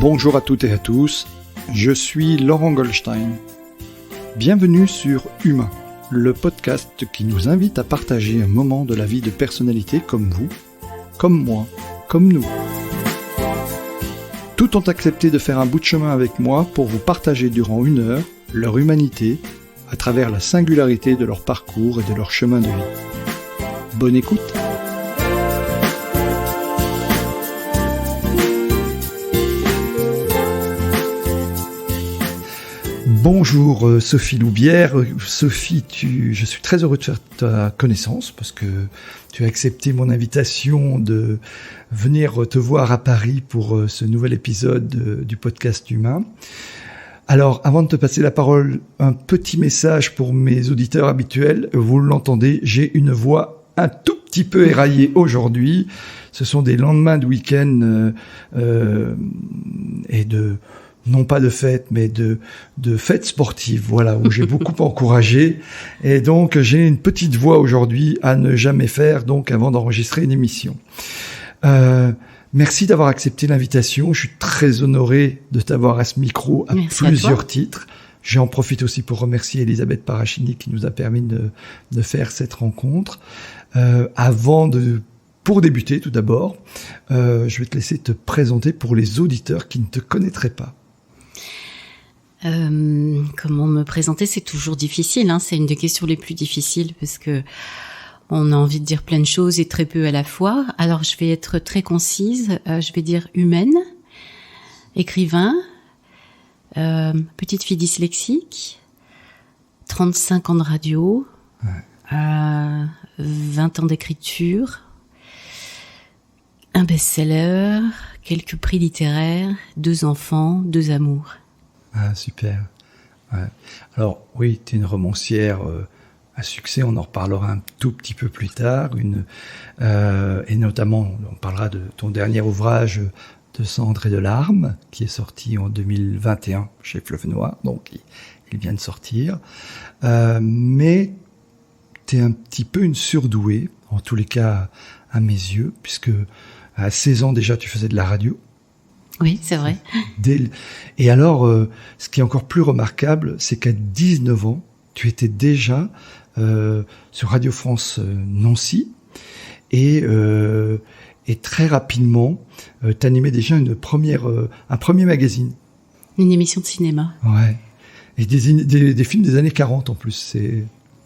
Bonjour à toutes et à tous, je suis Laurent Goldstein. Bienvenue sur Humain, le podcast qui nous invite à partager un moment de la vie de personnalités comme vous, comme moi, comme nous. Tous ont accepté de faire un bout de chemin avec moi pour vous partager durant 1 heure leur humanité à travers la singularité de leur parcours et de leur chemin de vie. Bonne écoute! Bonjour Sophie Loubière. Sophie, je suis très heureux de faire ta connaissance parce que tu as accepté mon invitation de venir te voir à Paris pour ce nouvel épisode du podcast Humain. Alors, avant de te passer la parole, un petit message pour mes auditeurs habituels. Vous l'entendez, j'ai une voix un tout petit peu éraillée aujourd'hui. Ce sont des lendemains de week-end et de... non pas de fête, mais de fête sportive, voilà, où j'ai beaucoup encouragé. Et donc, j'ai une petite voix aujourd'hui à ne jamais faire, donc, avant d'enregistrer une émission. Merci d'avoir accepté l'invitation. Je suis très honoré de t'avoir à ce micro à plusieurs titres. J'en profite aussi pour remercier Elisabeth Parachini qui nous a permis de faire cette rencontre. Pour débuter, tout d'abord, je vais te laisser te présenter pour les auditeurs qui ne te connaîtraient pas. Comment me présenter, c'est toujours difficile, hein, c'est une des questions les plus difficiles parce que on a envie de dire plein de choses et très peu à la fois. Alors je vais être très concise, je vais dire humaine, écrivain, petite fille dyslexique, 35 ans de radio, 20 ans d'écriture, un best-seller, quelques prix littéraires, 2 enfants, 2 amours. Ah, super. Ouais. Alors, oui, tu es une romancière à succès, on en reparlera un tout petit peu plus tard. Et notamment, on parlera de ton dernier ouvrage, De cendres et de larmes, qui est sorti en 2021 chez Fleuve Noir, donc il vient de sortir. Mais tu es un petit peu une surdouée, en tous les cas à mes yeux, puisque à 16 ans déjà, tu faisais de la radio. Oui, c'est vrai. Et alors, ce qui est encore plus remarquable, c'est qu'à 19 ans, tu étais déjà sur Radio France Nancy et très rapidement, tu animais déjà un premier magazine. Une émission de cinéma. Ouais. Et des films des années 40 en plus.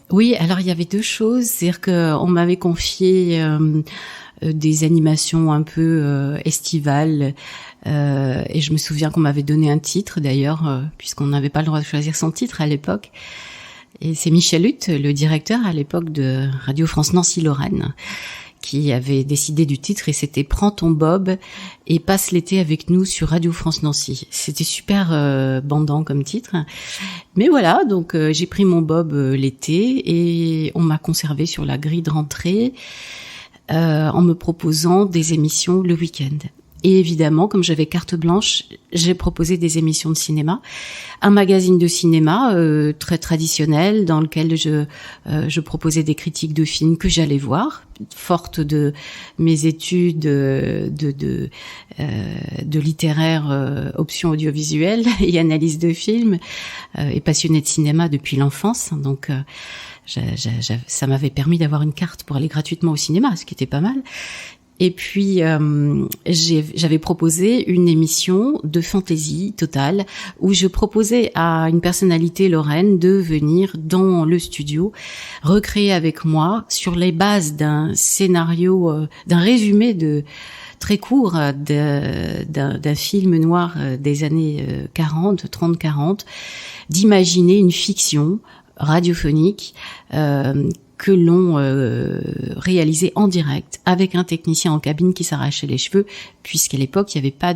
Oui, alors il y avait 2 choses. C'est-à-dire qu'on m'avait confié des animations un peu estivales. Et je me souviens qu'on m'avait donné un titre d'ailleurs, puisqu'on n'avait pas le droit de choisir son titre à l'époque. Et c'est Michel Hutt, le directeur à l'époque de Radio France Nancy-Lorraine, qui avait décidé du titre et c'était « Prends ton bob et passe l'été avec nous sur Radio France Nancy ». C'était super bandant comme titre. Mais voilà, donc j'ai pris mon bob l'été et on m'a conservé sur la grille de rentrée en me proposant des émissions le week-end. Et évidemment, comme j'avais carte blanche, j'ai proposé des émissions de cinéma, un magazine de cinéma très traditionnel dans lequel je proposais des critiques de films que j'allais voir, forte de mes études de littéraire, option audiovisuelle et analyse de films, et passionnée de cinéma depuis l'enfance. Donc ça m'avait permis d'avoir une carte pour aller gratuitement au cinéma, ce qui était pas mal. Et puis, j'avais proposé une émission de fantaisie totale où je proposais à une personnalité lorraine de venir dans le studio recréer avec moi sur les bases d'un scénario, d'un résumé très court d'un film noir des années 30-40, d'imaginer une fiction radiophonique que l'on réalisait en direct avec un technicien en cabine qui s'arrachait les cheveux, puisqu'à l'époque il n'y avait pas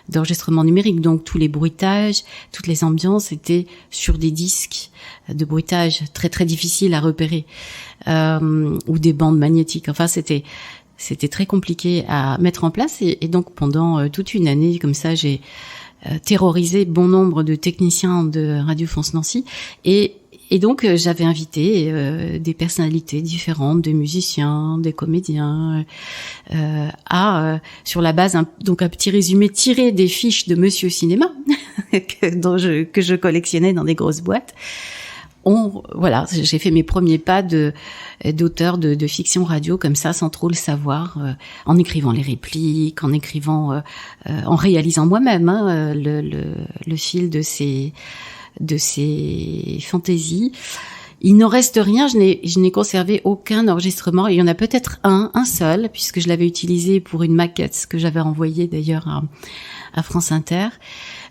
d'enregistrement numérique, donc tous les bruitages, toutes les ambiances étaient sur des disques de bruitage très très difficiles à repérer, ou des bandes magnétiques. Enfin c'était très compliqué à mettre en place et donc pendant toute une année comme ça j'ai terrorisé bon nombre de techniciens de Radio France Nancy et Et donc j'avais invité des personnalités différentes, des musiciens, des comédiens, sur la base donc un petit résumé tiré des fiches de Monsieur Cinéma que je collectionnais dans des grosses boîtes. Voilà, j'ai fait mes premiers pas d'auteur de fiction radio comme ça, sans trop le savoir, en écrivant les répliques, en réalisant moi-même le fil de ces fantaisies. Il n'en reste rien, je n'ai conservé aucun enregistrement. Il y en a peut-être un seul, puisque je l'avais utilisé pour une maquette que j'avais envoyée d'ailleurs à France Inter.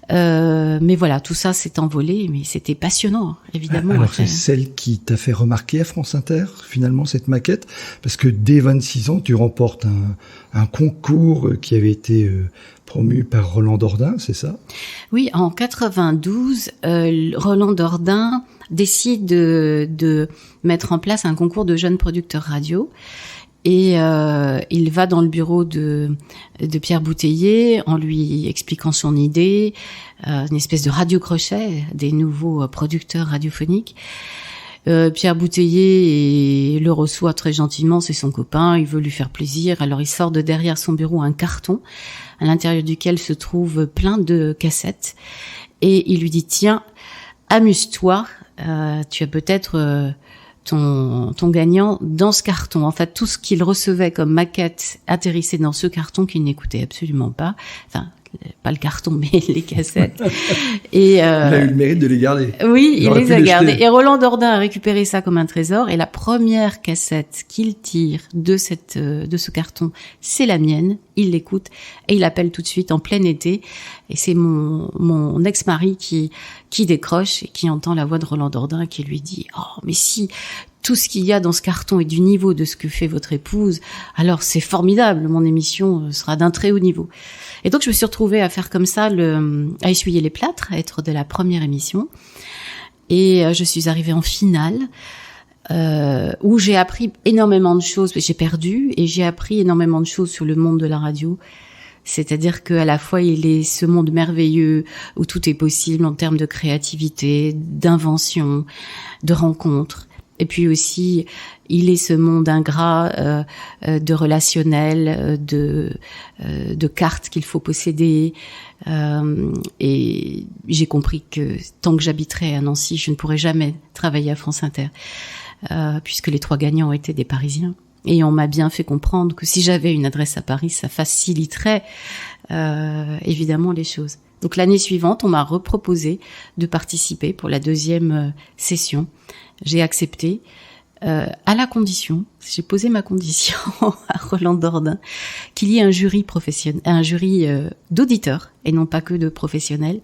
Mais voilà, tout ça s'est envolé, mais c'était passionnant, évidemment. Alors c'est celle qui t'a fait remarquer à France Inter, finalement, cette maquette, parce que dès 26 ans, tu remportes un concours qui avait été promu par Roland Dordain, c'est ça? Oui, en 92, Roland Dordain décide de mettre en place un concours de jeunes producteurs radio. Et il va dans le bureau de Pierre Bouteiller en lui expliquant son idée, une espèce de radio-crochet des nouveaux producteurs radiophoniques. Pierre Bouteiller le reçoit très gentiment, c'est son copain, il veut lui faire plaisir. Alors il sort de derrière son bureau un carton à l'intérieur duquel se trouvent plein de cassettes. Et il lui dit, tiens, amuse-toi, tu as peut-être... ton gagnant dans ce carton. En fait, tout ce qu'il recevait comme maquette atterrissait dans ce carton qu'il n'écoutait absolument pas. Enfin, pas le carton, mais les cassettes. Et il a eu le mérite de les garder. Oui, il les a gardées. Et Roland Dordain a récupéré ça comme un trésor. Et la première cassette qu'il tire de ce carton, c'est la mienne. Il l'écoute et il appelle tout de suite en plein été. Et c'est mon ex-mari qui décroche et qui entend la voix de Roland Dordain qui lui dit « Oh, mais si tout ce qu'il y a dans ce carton est du niveau de ce que fait votre épouse, alors c'est formidable, mon émission sera d'un très haut niveau. » Et donc je me suis retrouvée à faire comme ça, à essuyer les plâtres, à être de la première émission. Et je suis arrivée en finale, où j'ai appris énormément de choses. J'ai perdu et j'ai appris énormément de choses sur le monde de la radio. C'est-à-dire qu'à la fois, il est ce monde merveilleux où tout est possible en termes de créativité, d'invention, de rencontres. Et puis aussi, il est ce monde ingrat de relationnel, de cartes qu'il faut posséder. Et j'ai compris que tant que j'habiterai à Nancy, je ne pourrai jamais travailler à France Inter, puisque les 3 gagnants étaient des Parisiens. Et on m'a bien fait comprendre que si j'avais une adresse à Paris, ça faciliterait évidemment les choses. Donc l'année suivante, on m'a reproposé de participer pour la 2e session. J'ai accepté à la condition, j'ai posé ma condition à Roland Dordain, qu'il y ait un jury professionnel, un jury d'auditeurs et non pas que de professionnels.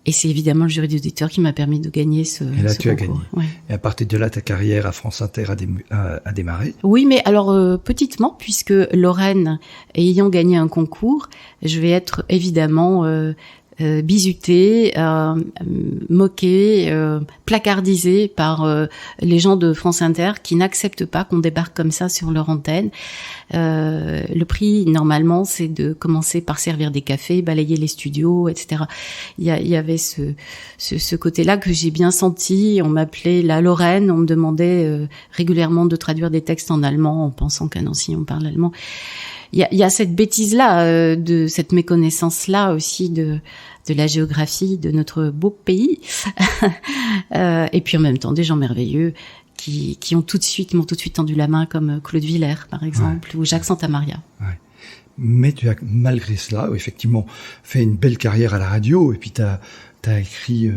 Et c'est évidemment le jury d'auditeurs qui m'a permis de gagner ce concours. Et là, tu as gagné. Ouais. Et à partir de là, ta carrière à France Inter a démarré. Oui, mais alors petitement, puisque Lorraine ayant gagné un concours, je vais être évidemment bizuté, moqué, placardisé par les gens de France Inter qui n'acceptent pas qu'on débarque comme ça sur leur antenne. Le prix, normalement, c'est de commencer par servir des cafés, balayer les studios, etc. Il y avait ce côté-là que j'ai bien senti. On m'appelait la Lorraine, on me demandait régulièrement de traduire des textes en allemand en pensant qu'à Nancy, on parle allemand. Il y a cette bêtise-là, de cette méconnaissance-là aussi de la géographie de notre beau pays. Et puis en même temps, des gens merveilleux qui m'ont tout de suite tendu la main, comme Claude Villers, par exemple, ou Jacques Santamaria. Ouais. Mais tu as, malgré cela, effectivement, fait une belle carrière à la radio, et puis tu as écrit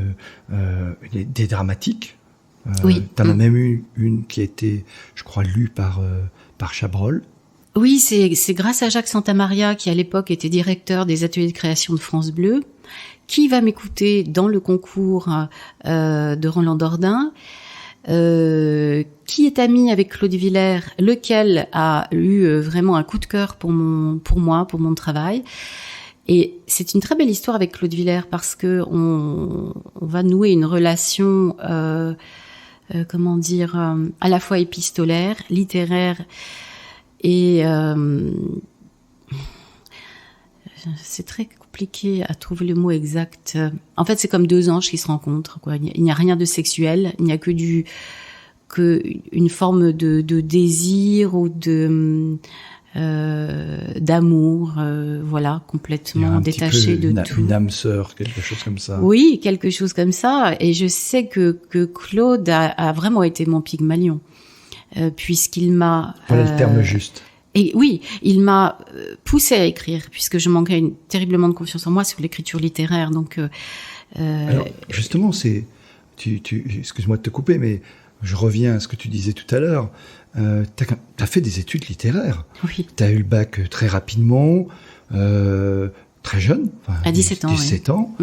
des dramatiques. Oui. Tu en as même eu une qui a été, je crois, lue par Chabrol. Oui, c'est grâce à Jacques Santamaria, qui à l'époque était directeur des ateliers de création de France Bleu, qui va m'écouter dans le concours de Roland Dordain, qui est ami avec Claude Villers, lequel a eu vraiment un coup de cœur pour moi, pour mon travail. Et c'est une très belle histoire avec Claude Villers parce que on va nouer une relation, comment dire, à la fois épistolaire, littéraire. Et c'est très compliqué à trouver le mot exact. En fait, c'est comme deux anges qui se rencontrent, quoi. Il n'y a rien de sexuel, il n'y a que une forme de désir ou d'amour, voilà, complètement détaché de tout. Une âme sœur, quelque chose comme ça. Oui, quelque chose comme ça. Et je sais que Claude a vraiment été mon Pygmalion, puisqu'il m'a... Voilà le terme juste. Et oui, il m'a poussé à écrire, puisque je manquais terriblement de confiance en moi sur l'écriture littéraire. Donc, alors, justement, excuse-moi de te couper, mais je reviens à ce que tu disais tout à l'heure. T'as fait des études littéraires. Oui. T'as eu le bac très rapidement, très jeune. À 17 ans. 17 ans.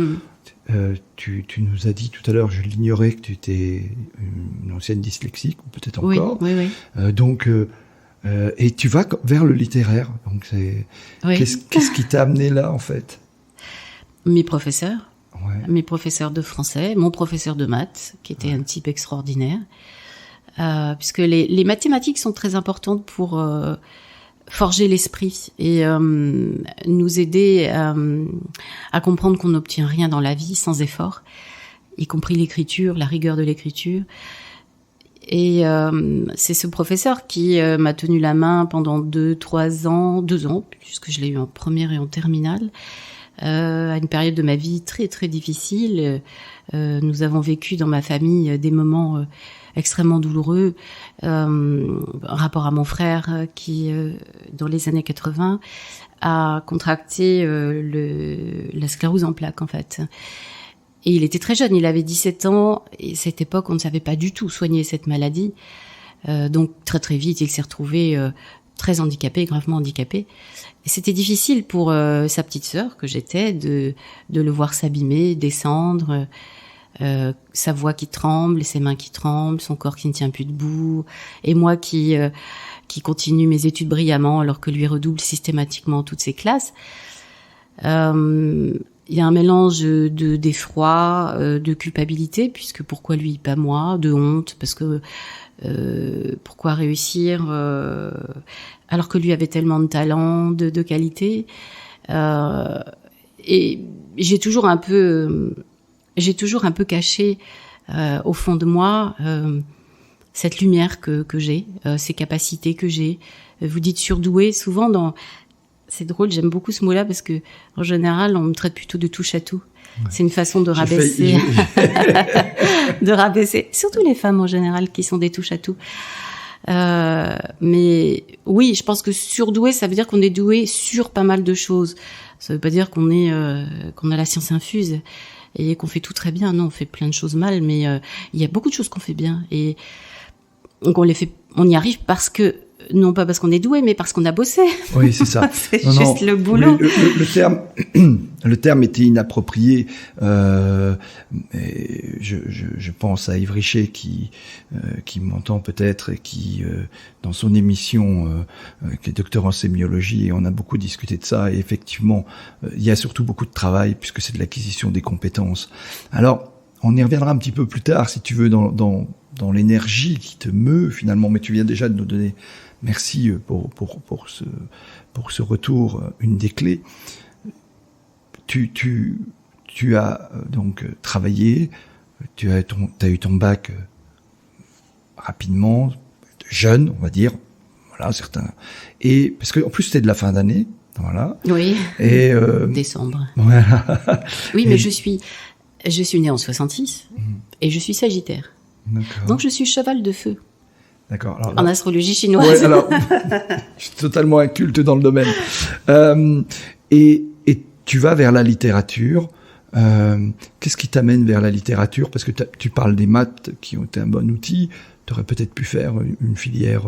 Tu nous as dit tout à l'heure, je l'ignorais, que tu étais une ancienne dyslexique, ou peut-être encore. Oui. Donc, et tu vas vers le littéraire. Donc, qu'est-ce qui t'a amené là, en fait? Mes professeurs. Ouais. Mes professeurs de français, mon professeur de maths, qui était un type extraordinaire. Puisque les mathématiques sont très importantes pour forger l'esprit et nous aider à comprendre qu'on n'obtient rien dans la vie sans effort, y compris l'écriture, la rigueur de l'écriture. Et c'est ce professeur qui m'a tenu la main pendant 2 ans, puisque je l'ai eu en première et en terminale, à une période de ma vie très très difficile. Nous avons vécu dans ma famille des moments extrêmement douloureux, rapport à mon frère qui, dans les années 80, a contracté la sclérose en plaques, en fait. Et il était très jeune, il avait 17 ans, et à cette époque, on ne savait pas du tout soigner cette maladie. Donc, très très vite, il s'est retrouvé très handicapé, gravement handicapé. Et c'était difficile pour sa petite sœur, que j'étais, de le voir s'abîmer, descendre, sa voix qui tremble, ses mains qui tremblent, son corps qui ne tient plus debout, et moi qui continue mes études brillamment alors que lui redouble systématiquement toutes ses classes. Il y a un mélange d'effroi, de culpabilité, puisque pourquoi lui, pas moi, de honte, parce que pourquoi réussir alors que lui avait tellement de talent, de qualité. Et j'ai toujours un peu caché au fond de moi cette lumière que j'ai, ces capacités que j'ai. Vous dites surdoué, souvent c'est drôle, j'aime beaucoup ce mot-là parce que en général, on me traite plutôt de touche à tout. Ouais. C'est une façon de rabaisser, de rabaisser, surtout les femmes en général qui sont des touches à tout. Mais oui, je pense que surdoué, ça veut dire qu'on est doué sur pas mal de choses. Ça veut pas dire qu'on a la science infuse et qu'on fait tout très bien. Non, on fait plein de choses mal, mais il y a beaucoup de choses qu'on fait bien et donc on y arrive parce que non pas parce qu'on est doué, mais parce qu'on a bossé. Oui, c'est ça. C'est juste le boulot. Le terme était inapproprié. Je pense à Yves Richet qui m'entend peut-être et qui, dans son émission, qui est docteur en sémiologie, et on a beaucoup discuté de ça. Et effectivement, il y a surtout beaucoup de travail puisque c'est de l'acquisition des compétences. Alors, on y reviendra un petit peu plus tard, si tu veux, dans l'énergie qui te meut finalement. Mais tu viens déjà de nous donner. Merci pour ce retour, une des clés. Tu as donc travaillé, tu as eu ton bac rapidement, jeune, on va dire, voilà, certains. Et parce que en plus c'était de la fin d'année, voilà. Oui. Et décembre. Voilà. Oui, mais je suis née en 66 et je suis Sagittaire. D'accord. Donc je suis cheval de feu. D'accord. Alors, en astrologie chinoise. Ouais, alors, je suis totalement inculte dans le domaine. Et tu vas vers la littérature. Qu'est-ce qui t'amène vers la littérature? Parce que tu parles des maths qui ont été un bon outil. Tu aurais peut-être pu faire une filière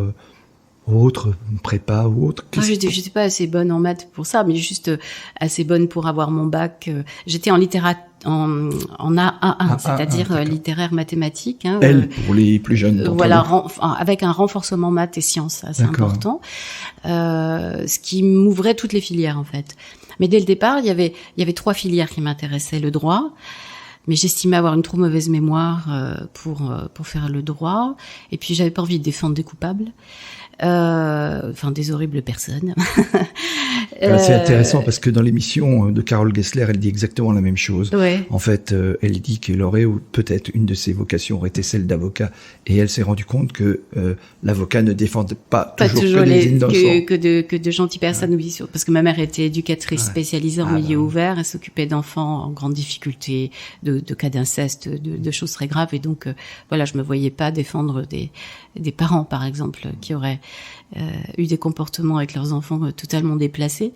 autre, une prépa ou autre. Je n'étais pas assez bonne en maths pour ça, mais juste assez bonne pour avoir mon bac. J'étais en littérature. En A1, c'est-à-dire littéraire mathématique. Hein, L pour les plus jeunes. Voilà, avec un renforcement maths et sciences assez important, ce qui m'ouvrait toutes les filières en fait. Mais dès le départ, il y avait 3 filières qui m'intéressaient. Le droit, mais j'estimais avoir une trop mauvaise mémoire pour faire le droit. Et puis j'avais pas envie de défendre des coupables. Enfin, des horribles personnes. C'est intéressant parce que dans l'émission de Carole Gessler, elle dit exactement la même chose. Ouais. En fait, elle dit qu'elle aurait, ou peut-être une de ses vocations aurait été celle d'avocat, et elle s'est rendue compte que l'avocat ne défend pas toujours que de gentilles personnes. Oui, parce que ma mère était éducatrice spécialisée en milieu ouvert, elle s'occupait d'enfants en grande difficulté, de cas d'inceste, de choses très graves, et donc voilà, je me voyais pas défendre des parents, par exemple, qui auraient eu des comportements avec leurs enfants totalement déplacés.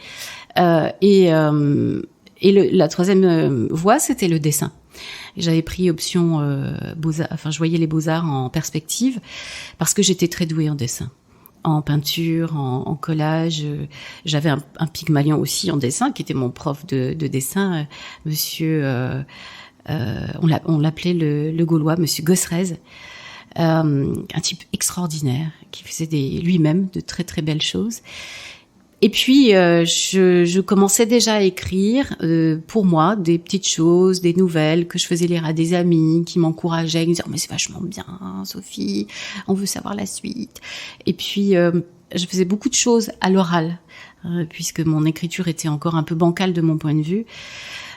Et la troisième voie, c'était le dessin. J'avais pris option beaux-arts, enfin je voyais les beaux-arts en perspective parce que j'étais très douée en dessin, en peinture, en collage. J'avais un Pygmalion aussi en dessin qui était mon prof de dessin, monsieur on l'appelait le Gaulois, monsieur Gosserez. Un type extraordinaire qui faisait lui-même de très très belles choses. Et puis je commençais déjà à écrire pour moi des petites choses, des nouvelles que je faisais lire à des amis qui m'encourageaient, qui me disaient mais c'est vachement bien Sophie, on veut savoir la suite. Et puis je faisais beaucoup de choses à l'oral puisque mon écriture était encore un peu bancale de mon point de vue.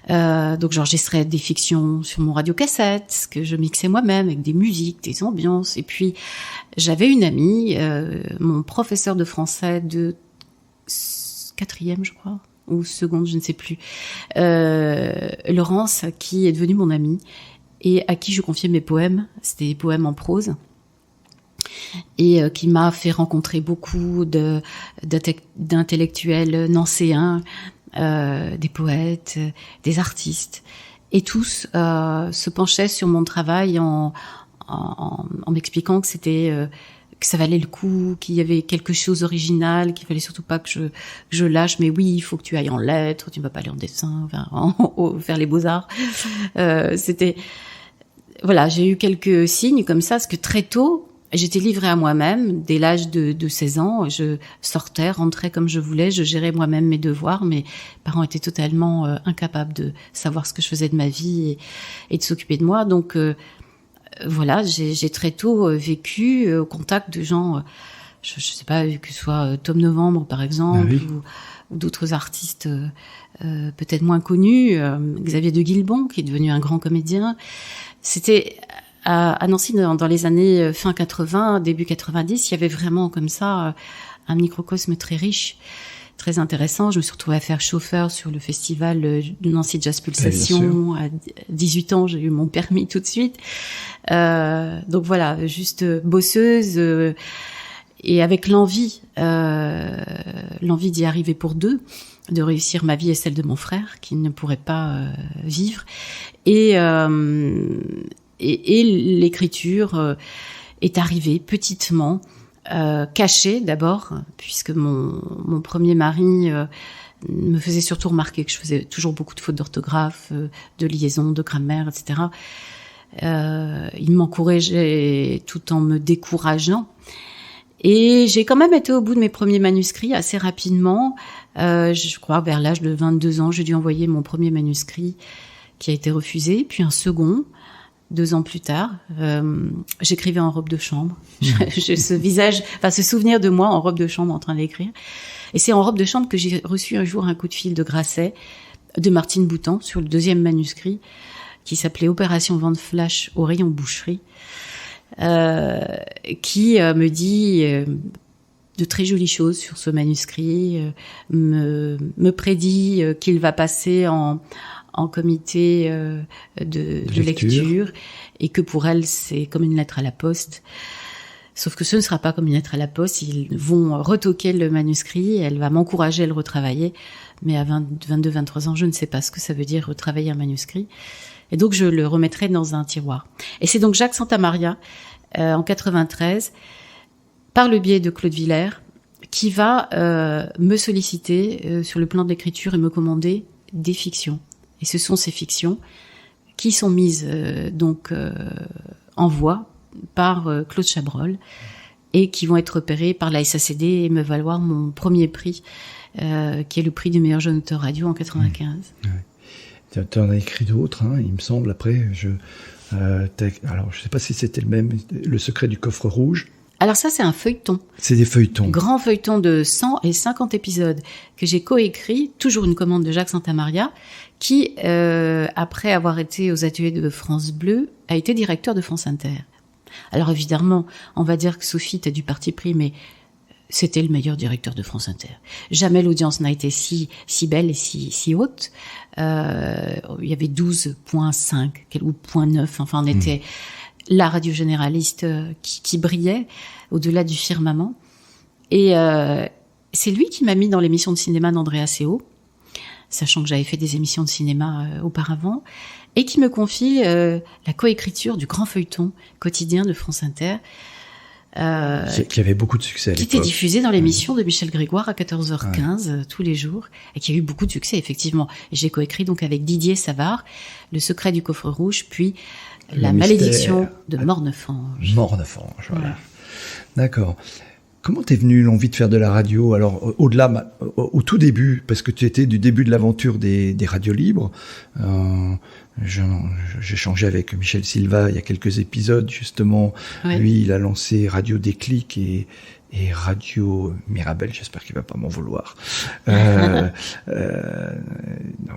Donc j'enregistrais des fictions sur mon radiocassette que je mixais moi-même avec des musiques, des ambiances. Et puis j'avais une amie, mon professeur de français de 4e, je crois, ou seconde, je ne sais plus, Laurence, qui est devenue mon amie et à qui je confiais mes poèmes. C'était des poèmes en prose. Et qui m'a fait rencontrer beaucoup d'intellectuels nancéens, des poètes, des artistes, et tous se penchaient sur mon travail en m'expliquant que que ça valait le coup, qu'il y avait quelque chose d'original, qu'il fallait surtout pas que je lâche. Mais oui, il faut que tu ailles en lettres, tu ne vas pas aller en dessin, faire les beaux-arts. Voilà, j'ai eu quelques signes comme ça, parce que très tôt, j'étais livrée à moi-même. Dès l'âge de 16 ans, je sortais, rentrais comme je voulais, je gérais moi-même mes devoirs. Mes parents étaient totalement incapables de savoir ce que je faisais de ma vie et de s'occuper de moi. Donc voilà, j'ai très tôt vécu au contact de gens, je sais pas, que ce soit Tom Novembre par exemple, ou d'autres artistes peut-être moins connus, Xavier de Guilbon qui est devenu un grand comédien. C'était à Nancy dans les années fin 80, début 90, il y avait vraiment comme ça un microcosme très riche, très intéressant. Je me suis retrouvée à faire chauffeur sur le festival de Nancy Jazz Pulsation. À 18 ans, j'ai eu mon permis tout de suite. Donc voilà, juste bosseuse et avec l'envie d'y arriver pour deux, de réussir ma vie et celle de mon frère qui ne pourrait pas vivre. Et l'écriture est arrivée petitement, cachée d'abord, puisque mon premier mari me faisait surtout remarquer que je faisais toujours beaucoup de fautes d'orthographe, de liaison, de grammaire, etc. Il m'encourageait tout en me décourageant. Et j'ai quand même été au bout de mes premiers manuscrits assez rapidement. Je crois vers l'âge de 22 ans, j'ai dû envoyer mon premier manuscrit qui a été refusé, puis un second. 2 ans plus tard, j'écrivais en robe de chambre. Ce souvenir de moi en robe de chambre en train d'écrire. Et c'est en robe de chambre que j'ai reçu un jour un coup de fil de Grasset, de Martine Boutan, sur le 2e manuscrit, qui s'appelait Opération Vente Flash au rayon boucherie, qui me dit de très jolies choses sur ce manuscrit, me prédit qu'il va passer en comité de lecture, et que pour elle c'est comme une lettre à la poste, sauf que ce ne sera pas comme une lettre à la poste. Ils vont retoquer le manuscrit, elle va m'encourager à le retravailler, mais à 22-23 ans je ne sais pas ce que ça veut dire retravailler un manuscrit, et donc je le remettrai dans un tiroir. Et c'est donc Jacques Santamaria en 93, par le biais de Claude Villers, qui va me solliciter sur le plan de l'écriture et me commander des fictions. Et ce sont ces fictions qui sont mises en voix par Claude Chabrol et qui vont être repérées par la SACD et me valoir mon premier prix, qui est le prix du meilleur jeune auteur radio en 95. Ouais. Tu en as écrit d'autres, hein, il me semble. Après, alors je sais pas si c'était le même, Le secret du coffre rouge. Alors ça, c'est un feuilleton. C'est des feuilletons. Grand feuilleton de 100 et 50 épisodes que j'ai coécrit, toujours une commande de Jacques Santamaria, qui, après avoir été aux ateliers de France Bleu, a été directeur de France Inter. Alors évidemment, on va dire que Sophie, t'as du parti pris, mais c'était le meilleur directeur de France Inter. Jamais l'audience n'a été si belle et si haute. Il y avait 12,5 ou 0,9. Enfin, on était la radio généraliste qui brillait au-delà du firmament. Et c'est lui qui m'a mis dans l'émission de cinéma d'Andrea Seo, sachant que j'avais fait des émissions de cinéma auparavant, et qui me confie la coécriture du grand feuilleton quotidien de France Inter, qui avait beaucoup de succès à l'époque. Qui était diffusé dans l'émission de Michel Grégoire à 14h15 tous les jours, et qui a eu beaucoup de succès, effectivement. Et j'ai coécrit donc avec Didier Savard, Le secret du coffre rouge, puis La malédiction de Mornefange. Mornefange, voilà. D'accord. Comment t'es venue l'envie de faire de la radio? Alors, au-delà, au tout début, parce que tu étais du début de l'aventure des radios libres, j'ai échangé avec Michel Silva il y a quelques épisodes, justement. Ouais. Lui, il a lancé Radio Déclic et Radio Mirabel, j'espère qu'il va pas m'en vouloir. Non,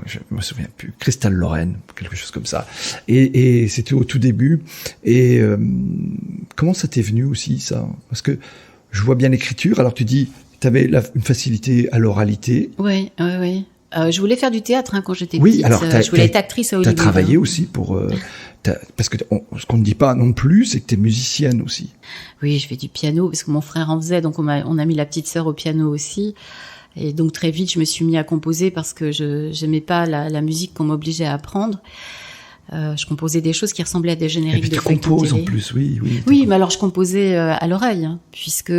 je me souviens plus. Cristal Lorraine, quelque chose comme ça. Et c'était au tout début. Et comment ça t'est venu aussi, ça? Parce que je vois bien l'écriture. Alors tu dis, tu avais une facilité à l'oralité. Oui. Je voulais faire du théâtre quand j'étais petite. Alors je voulais être actrice à Hollywood. Tu as travaillé aussi pour... parce que ce qu'on ne dit pas non plus, c'est que tu es musicienne aussi. Oui, je fais du piano parce que mon frère en faisait, donc on a mis la petite sœur au piano aussi. Et donc très vite, je me suis mis à composer parce que je n'aimais pas la musique qu'on m'obligeait à apprendre. Je composais des choses qui ressemblaient à des génériques de feuilletons. Tu composes en plus, oui. Oui, mais alors je composais à l'oreille, puisque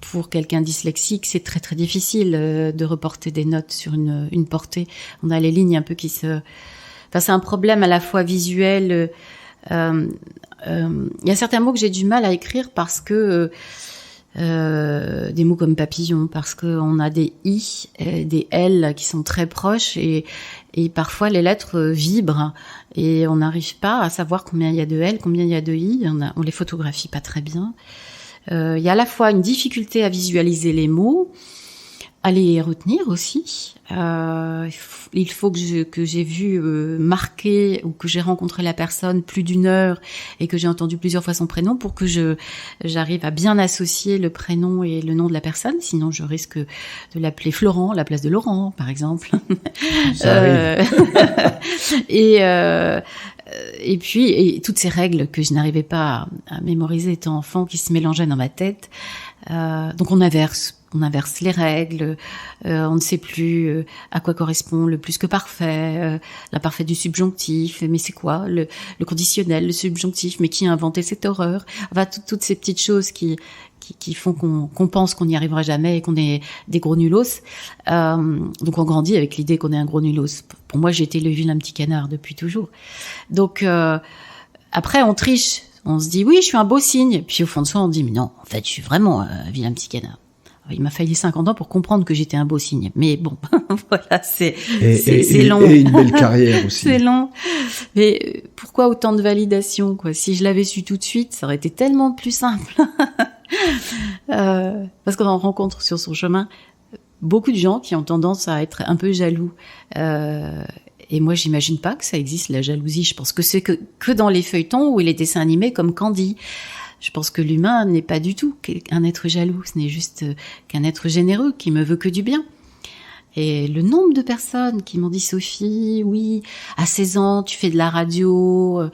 pour quelqu'un dyslexique, c'est très très difficile de reporter des notes sur une portée. On a les lignes un peu qui se... Enfin, c'est un problème à la fois visuel. Il y a certains mots que j'ai du mal à écrire parce que des mots comme papillon, parce qu'on a des i, des l qui sont très proches et parfois les lettres vibrent et on n'arrive pas à savoir combien il y a de l, combien il y a de i. On les photographie pas très bien. Il y a à la fois une difficulté à visualiser les mots, à les retenir aussi. Il faut que j'ai vu marquer ou que j'ai rencontré la personne plus d'une heure et que j'ai entendu plusieurs fois son prénom pour que j'arrive à bien associer le prénom et le nom de la personne. Sinon, je risque de l'appeler Florent à la place de Laurent, par exemple. Ça arrive. Et puis toutes ces règles que je n'arrivais pas à mémoriser étant enfant, qui se mélangeaient dans ma tête. Donc on inverse les règles, on ne sait plus à quoi correspond le plus que parfait, l'imparfait du subjonctif, mais c'est quoi le conditionnel, le subjonctif, mais qui a inventé cette horreur? Enfin, toutes ces petites choses qui font qu'on pense qu'on n'y arrivera jamais et qu'on est des gros nulos. Donc on grandit avec l'idée qu'on est un gros nulos. Pour moi, j'ai été le vilain petit canard depuis toujours. Donc après, on triche. On se dit, oui, je suis un beau cygne. Puis au fond de soi, on dit, mais non, en fait, je suis vraiment un vilain petit canard. Il m'a fallu 50 ans pour comprendre que j'étais un beau cygne. Mais bon, voilà, c'est long. Et une belle carrière aussi. C'est long. Mais pourquoi autant de validation, quoi? Si je l'avais su tout de suite, ça aurait été tellement plus simple. Parce qu'on en rencontre sur son chemin beaucoup de gens qui ont tendance à être un peu jaloux. Et moi, j'imagine pas que ça existe, la jalousie. Je pense que c'est que dans les feuilletons ou les dessins animés comme Candy. Je pense que l'humain n'est pas du tout un être jaloux. Ce n'est juste qu'un être généreux qui me veut que du bien. Et le nombre de personnes qui m'ont dit, Sophie, oui, à 16 ans, tu fais de la radio,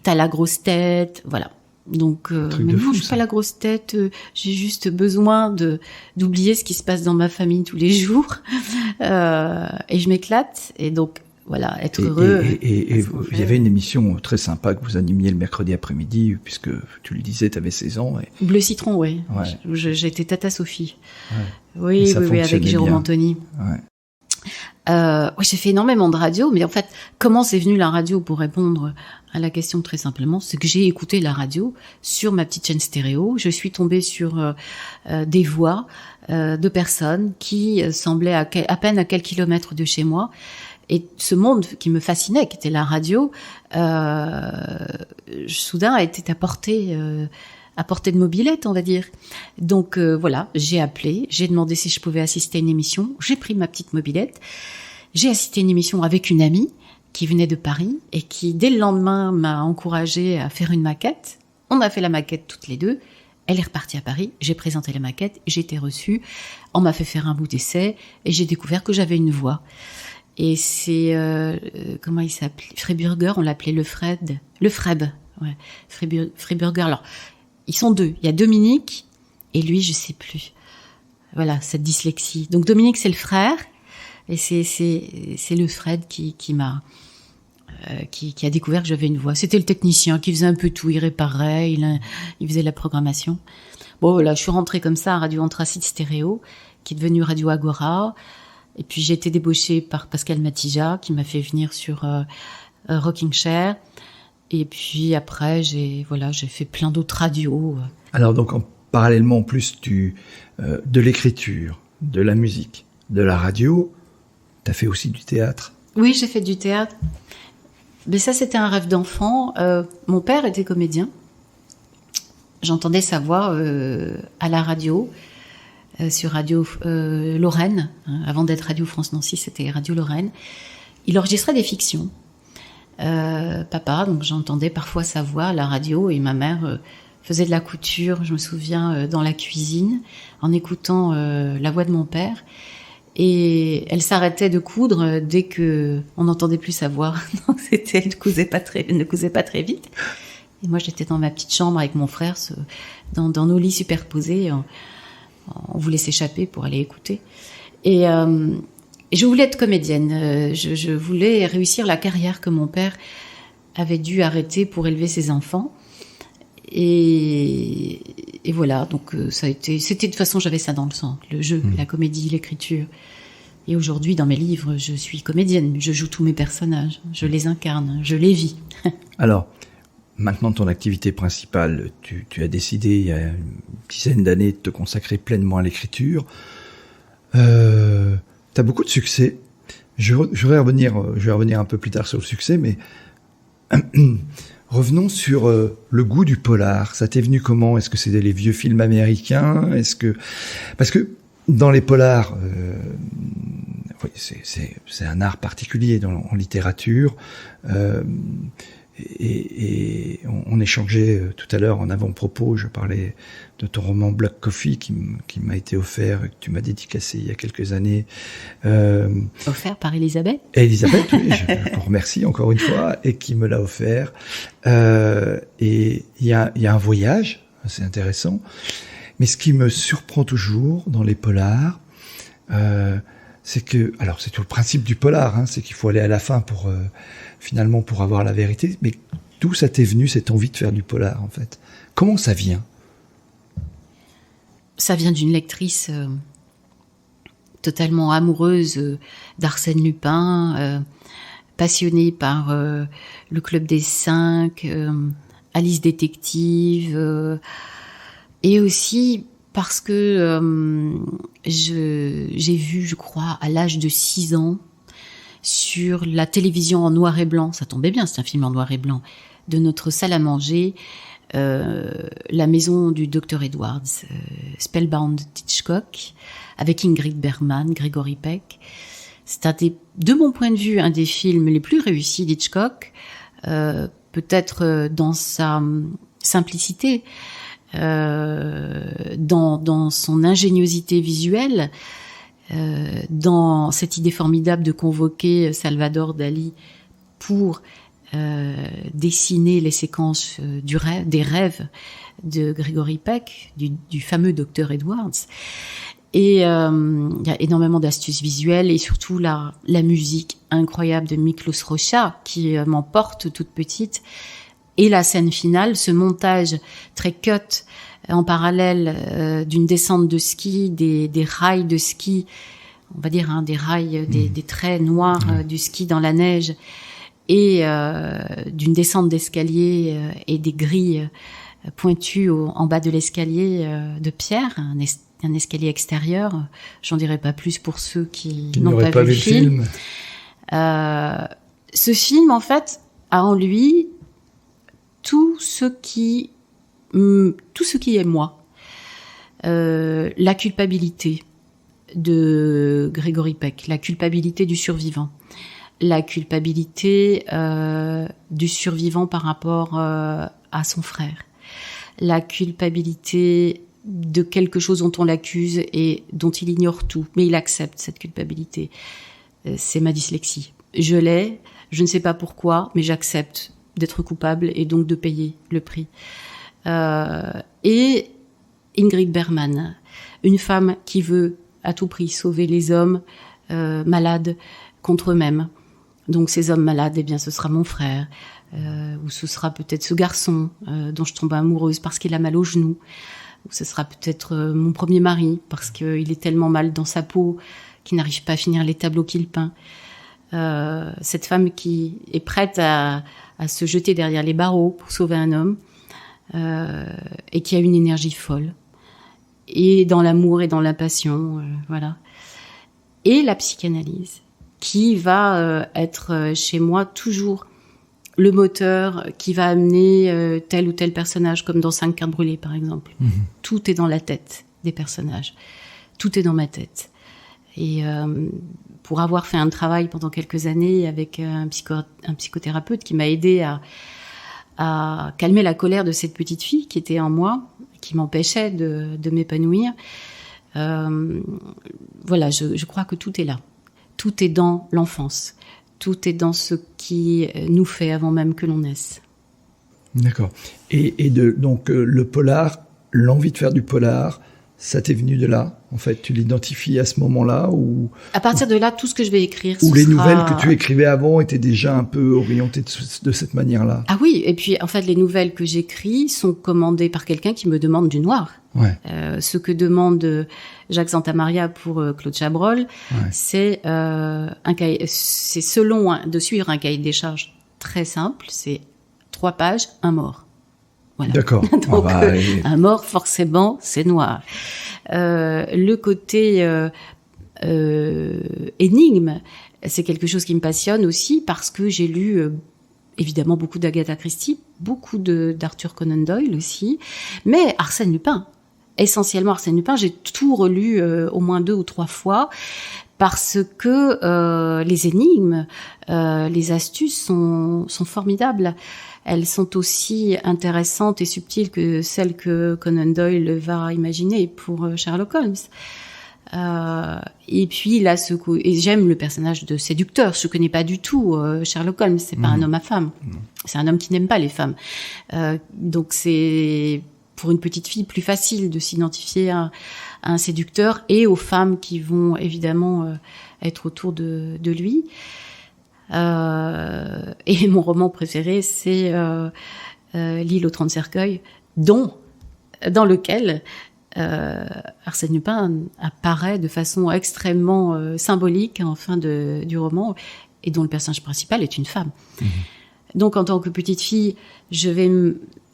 t'as la grosse tête, voilà. Donc, mais non, je suis pas la grosse tête. J'ai juste besoin d'oublier ce qui se passe dans ma famille tous les jours, et je m'éclate. Et donc, voilà, être heureux. Et il y avait une émission très sympa que vous animiez le mercredi après-midi, puisque tu le disais, tu avais 16 ans. Bleu Citron, oui. Ouais. J'étais Tata Sophie. Ouais. Oui, avec Jérôme Anthony. Ouais. J'ai fait énormément de radio, mais en fait, comment c'est venu la radio pour répondre à la question très simplement, c'est que j'ai écouté la radio sur ma petite chaîne stéréo. Je suis tombée sur des voix de personnes qui semblaient à peine à quelques kilomètres de chez moi. Et ce monde qui me fascinait, qui était la radio, soudain a été apporté à portée de mobilette, on va dire. Donc voilà, j'ai appelé, j'ai demandé si je pouvais assister à une émission. J'ai pris ma petite mobilette. J'ai assisté à une émission avec une amie qui venait de Paris et qui, dès le lendemain, m'a encouragée à faire une maquette. On a fait la maquette toutes les deux. Elle est repartie à Paris. J'ai présenté la maquette. J'ai été reçue. On m'a fait faire un bout d'essai et j'ai découvert que j'avais une voix. Et c'est comment il s'appelait, Freiburger, on l'appelait le Freb, ouais, Freiburger. Alors ils sont deux. Il y a Dominique et lui, je sais plus. Voilà, cette dyslexie. Donc Dominique, c'est le frère. Et c'est le Fred qui m'a qui a découvert que j'avais une voix. C'était le technicien qui faisait un peu tout, il réparait, il faisait la programmation. Bon voilà, je suis rentrée comme ça à Radio Anthracite Stéréo, qui est devenue Radio Agora. Et puis j'ai été débauchée par Pascal Matija, qui m'a fait venir sur Rocking Chair. Et puis après, j'ai fait plein d'autres radios. Alors donc parallèlement en plus de l'écriture, de la musique, de la radio, t'as fait aussi du théâtre? Oui, j'ai fait du théâtre. Mais ça, c'était un rêve d'enfant. Mon père était comédien. J'entendais sa voix à la radio, sur Radio Lorraine. Avant d'être Radio France Nancy, c'était Radio Lorraine. Il enregistrait des fictions. Papa, donc j'entendais parfois sa voix à la radio, et ma mère faisait de la couture, je me souviens, dans la cuisine, en écoutant la voix de mon père. Et elle s'arrêtait de coudre dès que on n'entendait plus sa voix. Donc elle ne cousait pas très vite. Et moi, j'étais dans ma petite chambre avec mon frère, dans nos lits superposés. On voulait s'échapper pour aller écouter. Et je voulais être comédienne. Je voulais réussir la carrière que mon père avait dû arrêter pour élever ses enfants. Et voilà, donc c'était de toute façon, j'avais ça dans le sang, le jeu, la comédie, l'écriture. Et aujourd'hui, dans mes livres, je suis comédienne, je joue tous mes personnages, je les incarne, je les vis. Alors, maintenant ton activité principale, tu as décidé il y a une dizaine d'années de te consacrer pleinement à l'écriture. T'as beaucoup de succès. Je vais revenir un peu plus tard sur le succès, mais revenons sur le goût du polar. Ça t'est venu comment? Est-ce que c'était les vieux films américains? Parce que dans les polars, oui, c'est un art particulier en littérature. Et on échangeait tout à l'heure en avant-propos, je parlais de ton roman Black Coffee qui m'a été offert et que tu m'as dédicacé il y a quelques années. Offert par Elisabeth? Elisabeth, oui, je remercie encore une fois, et qui me l'a offert. Et il y a un voyage, c'est intéressant. Mais ce qui me surprend toujours dans les polars, c'est que, alors c'est tout le principe du polar, c'est qu'il faut aller à la fin pour avoir la vérité. Mais d'où ça t'est venu, cette envie de faire du polar, en fait? Comment ça vient? Ça vient d'une lectrice totalement amoureuse d'Arsène Lupin, passionnée par le Club des 5, Alice Détective, et aussi parce que j'ai vu, je crois, à l'âge de 6 ans, sur la télévision en noir et blanc, ça tombait bien, c'est un film en noir et blanc, de notre salle à manger, La maison du Dr Edwards, Spellbound d'Hitchcock, avec Ingrid Bergman, Gregory Peck. C'est de mon point de vue, un des films les plus réussis d'Hitchcock, peut-être dans sa simplicité, dans son ingéniosité visuelle, dans cette idée formidable de convoquer Salvador Dali pour dessiner les séquences des rêves de Gregory Peck, du fameux Dr Edwards. Et il y a énormément d'astuces visuelles et surtout la musique incroyable de Miklos Rocha qui m'emporte toute petite. Et la scène finale, ce montage très cut en parallèle d'une descente de ski, des rails de ski, on va dire des rails, des traits noirs du ski dans la neige, et d'une descente d'escalier et des grilles pointues en bas de l'escalier de pierre, un escalier extérieur. J'en dirai pas plus pour ceux qui n'ont pas vu le film. Ce film, en fait, a en lui tout ce qui tout ce qui est moi. La culpabilité de Grégory Peck, la culpabilité du survivant, la culpabilité du survivant par rapport à son frère, la culpabilité de quelque chose dont on l'accuse et dont il ignore tout, mais il accepte cette culpabilité. C'est ma dyslexie. Je l'ai, je ne sais pas pourquoi, mais j'accepte d'être coupable et donc de payer le prix. Et Ingrid Bergman, une femme qui veut à tout prix sauver les hommes malades contre eux-mêmes. Donc ces hommes malades, eh bien ce sera mon frère, ou ce sera peut-être ce garçon dont je tombe amoureuse parce qu'il a mal au genou, ou ce sera peut-être mon premier mari parce qu'il est tellement mal dans sa peau qu'il n'arrive pas à finir les tableaux qu'il peint. Cette femme qui est prête à se jeter derrière les barreaux pour sauver un homme, et qui a une énergie folle, et dans l'amour et dans la passion, voilà. Et la psychanalyse, qui va être chez moi toujours le moteur qui va amener tel ou tel personnage, comme dans 5 cartes brûlées, par exemple. Mmh. Tout est dans la tête des personnages. Tout est dans ma tête. Et pour avoir fait un travail pendant quelques années avec un psychothérapeute qui m'a aidé à calmer la colère de cette petite fille qui était en moi, qui m'empêchait de m'épanouir. Voilà, je crois que tout est là. Tout est dans l'enfance. Tout est dans ce qui nous fait avant même que l'on naisse. D'accord. Donc le polar, l'envie de faire du polar, ça t'est venu de là, en fait, tu l'identifies à ce moment-là ou à partir de là, tout ce que je vais écrire, ou les nouvelles que tu écrivais avant étaient déjà un peu orientées de cette manière-là. Ah oui, et puis en fait, les nouvelles que j'écris sont commandées par quelqu'un qui me demande du noir. Ouais. Ce que demande Jacques Santamaria pour Claude Chabrol, ouais. C'est de suivre un cahier des charges très simple, c'est 3 pages, un mort. Voilà. D'accord. Donc, un mort, forcément, c'est noir. Le côté énigme, c'est quelque chose qui me passionne aussi parce que j'ai lu évidemment beaucoup d'Agatha Christie, beaucoup d'Arthur Conan Doyle aussi, mais Arsène Lupin. Essentiellement Arsène Lupin, j'ai tout relu au moins 2 ou 3 fois parce que les énigmes, les astuces sont formidables. Elles sont aussi intéressantes et subtiles que celles que Conan Doyle va imaginer pour Sherlock Holmes. Et puis là, et j'aime le personnage de séducteur. Je connais pas du tout Sherlock Holmes. C'est pas un homme à femme. C'est un homme qui n'aime pas les femmes. Donc c'est pour une petite fille plus facile de s'identifier à un séducteur et aux femmes qui vont évidemment être autour de lui. Et mon roman préféré, c'est L'île aux 30 cercueils, dans lequel Arsène Lupin apparaît de façon extrêmement symbolique en fin du roman, et dont le personnage principal est une femme. Mmh. Donc, en tant que petite fille, je vais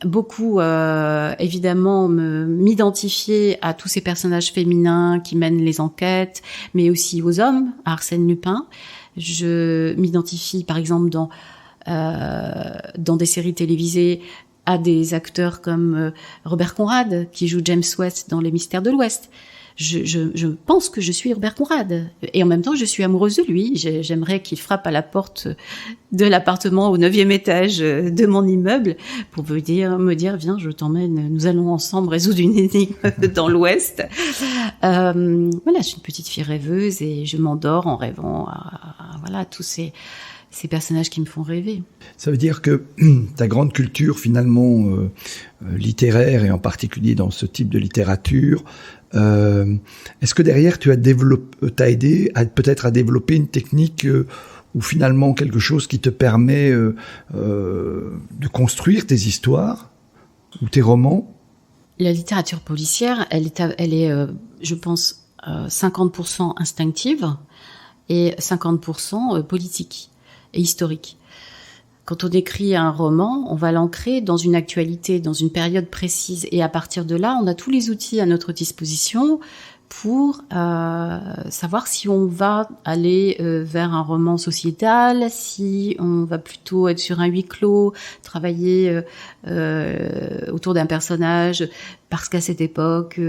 beaucoup, évidemment, m'identifier à tous ces personnages féminins qui mènent les enquêtes, mais aussi aux hommes, à Arsène Lupin. Je m'identifie, par exemple, dans des séries télévisées, à des acteurs comme Robert Conrad, qui joue James West dans Les Mystères de l'Ouest. Je pense que je suis Robert Conrad. Et en même temps, je suis amoureuse de lui. J'aimerais qu'il frappe à la porte de l'appartement au 9e étage de mon immeuble pour me dire, viens, je t'emmène, nous allons ensemble résoudre une énigme dans l'Ouest. Voilà, je suis une petite fille rêveuse et je m'endors en rêvant à tous ces personnages qui me font rêver. Ça veut dire que ta grande culture, finalement, littéraire, et en particulier dans ce type de littérature, est-ce que derrière tu t'as aidé peut-être à développer une technique ou finalement quelque chose qui te permet de construire tes histoires ou tes romans? La littérature policière, elle est je pense, 50% instinctive et 50% politique et historique. Quand on écrit un roman, on va l'ancrer dans une actualité, dans une période précise. Et à partir de là, on a tous les outils à notre disposition pour savoir si on va aller vers un roman sociétal, si on va plutôt être sur un huis clos, travailler autour d'un personnage, parce qu'à cette époque,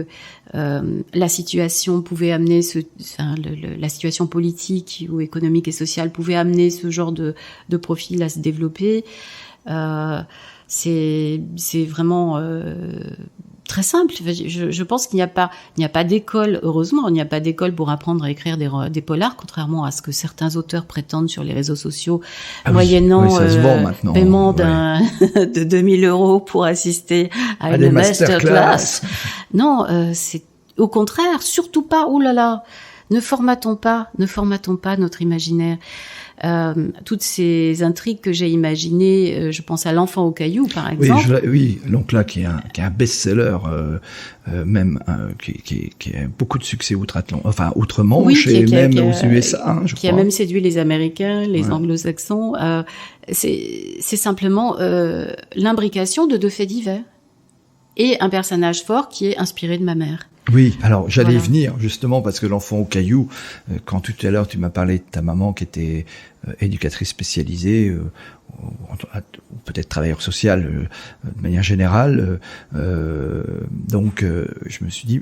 la situation pouvait amener la situation politique ou économique et sociale pouvait amener ce genre de profil à se développer. C'est vraiment très simple. Je pense qu'il n'y a pas d'école, heureusement, il n'y a pas d'école pour apprendre à écrire des polars, contrairement à ce que certains auteurs prétendent sur les réseaux sociaux, moyennant paiement de 2000 € pour assister à une masterclass. Non, c'est au contraire, surtout pas, ne formatons pas notre imaginaire. Toutes ces intrigues que j'ai imaginées, je pense à L'Enfant au caillou, par exemple. Oui, donc là, qui est un best-seller, qui a beaucoup de succès outre-Manche et même aux USA, je crois. Qui a même séduit les Américains, les Anglo-Saxons. C'est simplement l'imbrication de deux faits divers et un personnage fort qui est inspiré de ma mère. Oui, alors j'allais y venir justement parce que L'Enfant au caillou, quand tout à l'heure tu m'as parlé de ta maman qui était éducatrice spécialisée, ou peut-être travailleur social de manière générale, donc je me suis dit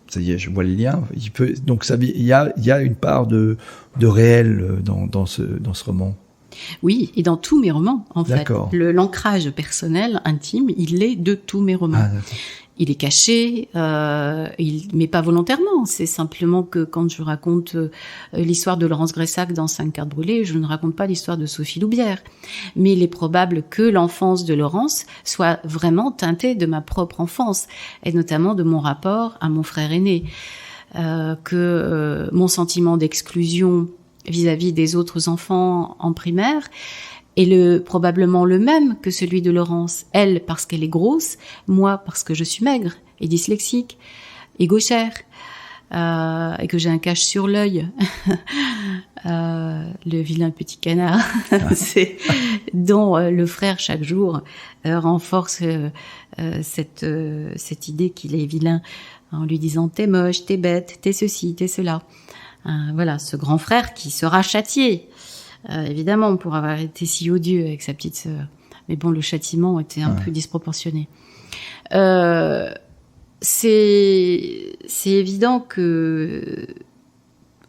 ça y est, je vois le lien. Il y a une part de réel dans ce roman. Oui, et dans tous mes romans, en fait. D'accord. L'ancrage personnel, intime, il est de tous mes romans. Il est caché, mais pas volontairement. C'est simplement que quand je raconte l'histoire de Laurence Gressac dans 5 cartes brûlées, je ne raconte pas l'histoire de Sophie Loubière. Mais il est probable que l'enfance de Laurence soit vraiment teintée de ma propre enfance, et notamment de mon rapport à mon frère aîné. Que mon sentiment d'exclusion vis-à-vis des autres enfants en primaire est probablement le même que celui de Laurence. Elle, parce qu'elle est grosse, moi, parce que je suis maigre et dyslexique et gauchère, et que j'ai un cache sur l'œil. Le vilain petit canard, dont le frère, chaque jour, renforce cette idée qu'il est vilain, en lui disant « t'es moche, t'es bête, t'es ceci, t'es cela ». Voilà, ce grand frère qui sera châtié, évidemment, pour avoir été si odieux avec sa petite sœur. Mais bon, le châtiment était un peu disproportionné. C'est évident que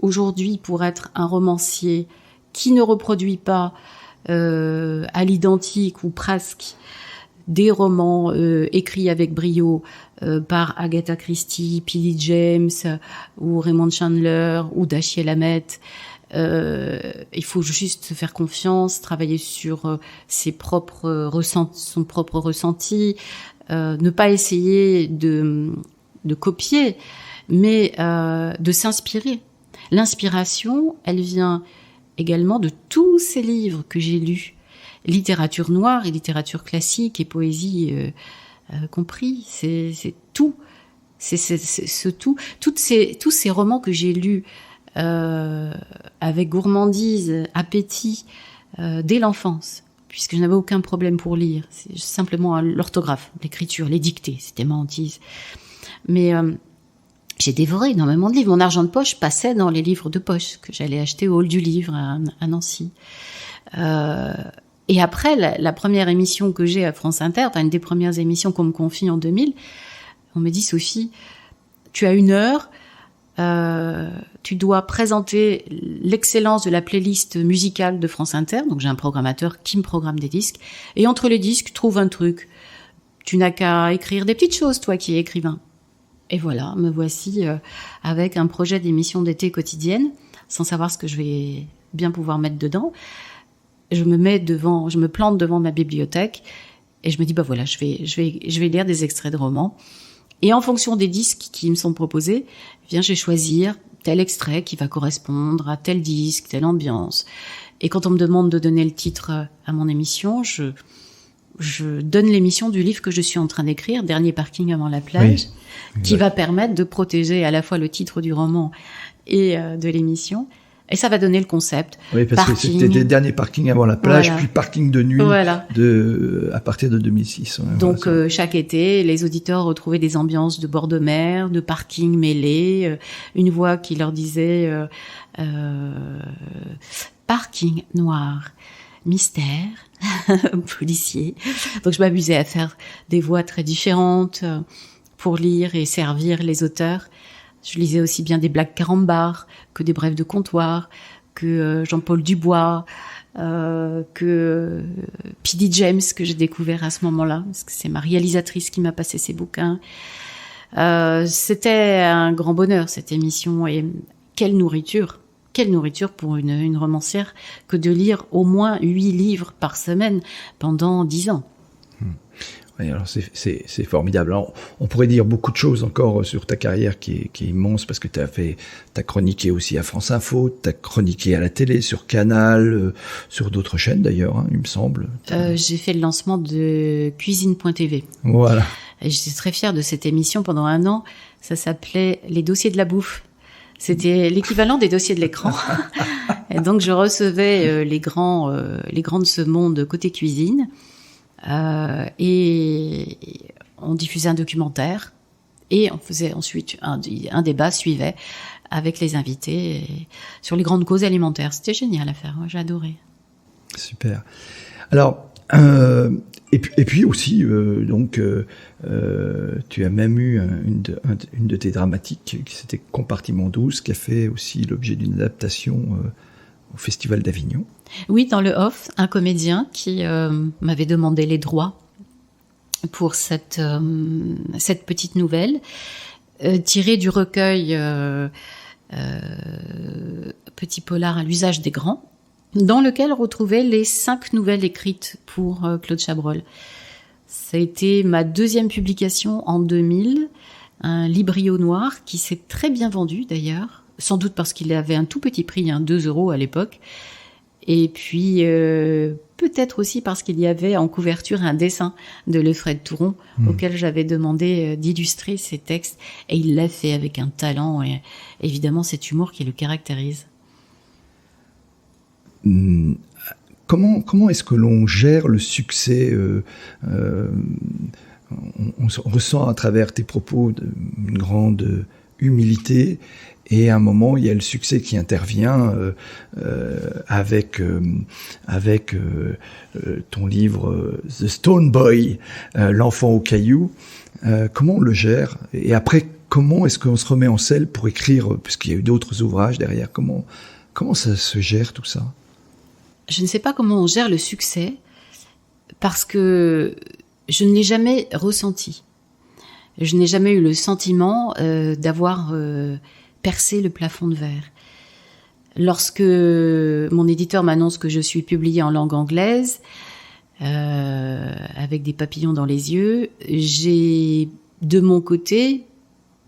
aujourd'hui, pour être un romancier qui ne reproduit pas à l'identique ou presque des romans écrits avec brio par Agatha Christie, P.D. James ou Raymond Chandler ou Dashiell Hammett. Il faut juste se faire confiance, travailler sur son propre ressenti, ne pas essayer de copier, mais de s'inspirer. L'inspiration, elle vient également de tous ces livres que j'ai lus, littérature noire et littérature classique et poésie compris, c'est tout. C'est tout. Tous ces romans que j'ai lus avec gourmandise, appétit, dès l'enfance, puisque je n'avais aucun problème pour lire. C'est simplement l'orthographe, l'écriture, les dictées, c'était ma hantise. Mais j'ai dévoré énormément de livres. Mon argent de poche passait dans les livres de poche que j'allais acheter au hall du livre à Nancy. Et après, la première émission que j'ai à France Inter, une des premières émissions qu'on me confie en 2000, on me dit « Sophie, tu as 1 heure, tu dois présenter l'excellence de la playlist musicale de France Inter. » Donc j'ai un programmateur qui me programme des disques. Et entre les disques, trouve un truc. Tu n'as qu'à écrire des petites choses, toi qui es écrivain. Et voilà, me voici avec un projet d'émission d'été quotidienne, sans savoir ce que je vais bien pouvoir mettre dedans. Je me plante devant ma bibliothèque et je me dis voilà, je vais lire des extraits de romans. Et en fonction des disques qui me sont proposés, je vais choisir tel extrait qui va correspondre à tel disque, telle ambiance. Et quand on me demande de donner le titre à mon émission, je donne l'émission du livre que je suis en train d'écrire, Dernier parking avant la plage, qui va permettre de protéger à la fois le titre du roman et de l'émission, Et ça va donner le concept. Oui, parce parking. que c'était des derniers parkings avant la plage, Voilà. puis parking de nuit à partir de 2006. Donc chaque été, les auditeurs retrouvaient des ambiances de bord de mer, de parking mêlés, une voix qui leur disait parking noir, mystère, policier. Donc je m'amusais à faire des voix très différentes pour lire et servir les auteurs. Je lisais aussi bien des Black Carambar que des brèves de comptoir, que Jean-Paul Dubois, que P.D. James, que j'ai découvert à ce moment-là, parce que c'est ma réalisatrice qui m'a passé ses bouquins. C'était un grand bonheur, cette émission, et quelle nourriture pour une romancière que de lire au moins 8 livres par semaine pendant 10 ans. Oui, alors c'est formidable. Alors, on pourrait dire beaucoup de choses encore sur ta carrière qui est immense, parce que t'as chroniqué aussi à France Info, t'as chroniqué à la télé, sur Canal, sur d'autres chaînes d'ailleurs, hein, il me semble. J'ai fait le lancement de Cuisine.tv. Voilà. Et j'étais très fière de cette émission pendant 1 an. Ça s'appelait Les dossiers de la bouffe. C'était l'équivalent des dossiers de l'écran. Et donc je recevais les grands de ce monde côté cuisine. Et on diffusait un documentaire et on faisait ensuite un débat suivait avec les invités sur les grandes causes alimentaires. C'était génial à faire, moi j'ai adoré. Super. Alors et puis aussi donc tu as même eu une de tes dramatiques qui c'était Compartiment 12, qui a fait aussi l'objet d'une adaptation au Festival d'Avignon. Oui, dans le off, un comédien qui m'avait demandé les droits pour cette petite nouvelle, tirée du recueil Petit polar à l'usage des grands, dans lequel on retrouvait les 5 nouvelles écrites pour Claude Chabrol. Ça a été ma 2e publication en 2000, un librio noir qui s'est très bien vendu d'ailleurs, sans doute parce qu'il avait un tout petit prix, 2 € à l'époque. Et puis, peut-être aussi parce qu'il y avait en couverture un dessin de Lefred Touron, auquel j'avais demandé d'illustrer ses textes. Et il l'a fait avec un talent et évidemment cet humour qui le caractérise. Comment est-ce que l'on gère le succès on ressent à travers tes propos une grande humilité. Et à un moment, il y a le succès qui intervient avec ton livre The Stone Boy, l'enfant au caillou. Comment on le gère? Et après, comment est-ce qu'on se remet en selle pour écrire, puisqu'il y a eu d'autres ouvrages derrière? Comment ça se gère tout ça? Je ne sais pas comment on gère le succès, parce que je ne l'ai jamais ressenti. Je n'ai jamais eu le sentiment d'avoir percé le plafond de verre. Lorsque mon éditeur m'annonce que je suis publiée en langue anglaise, avec des papillons dans les yeux, j'ai de mon côté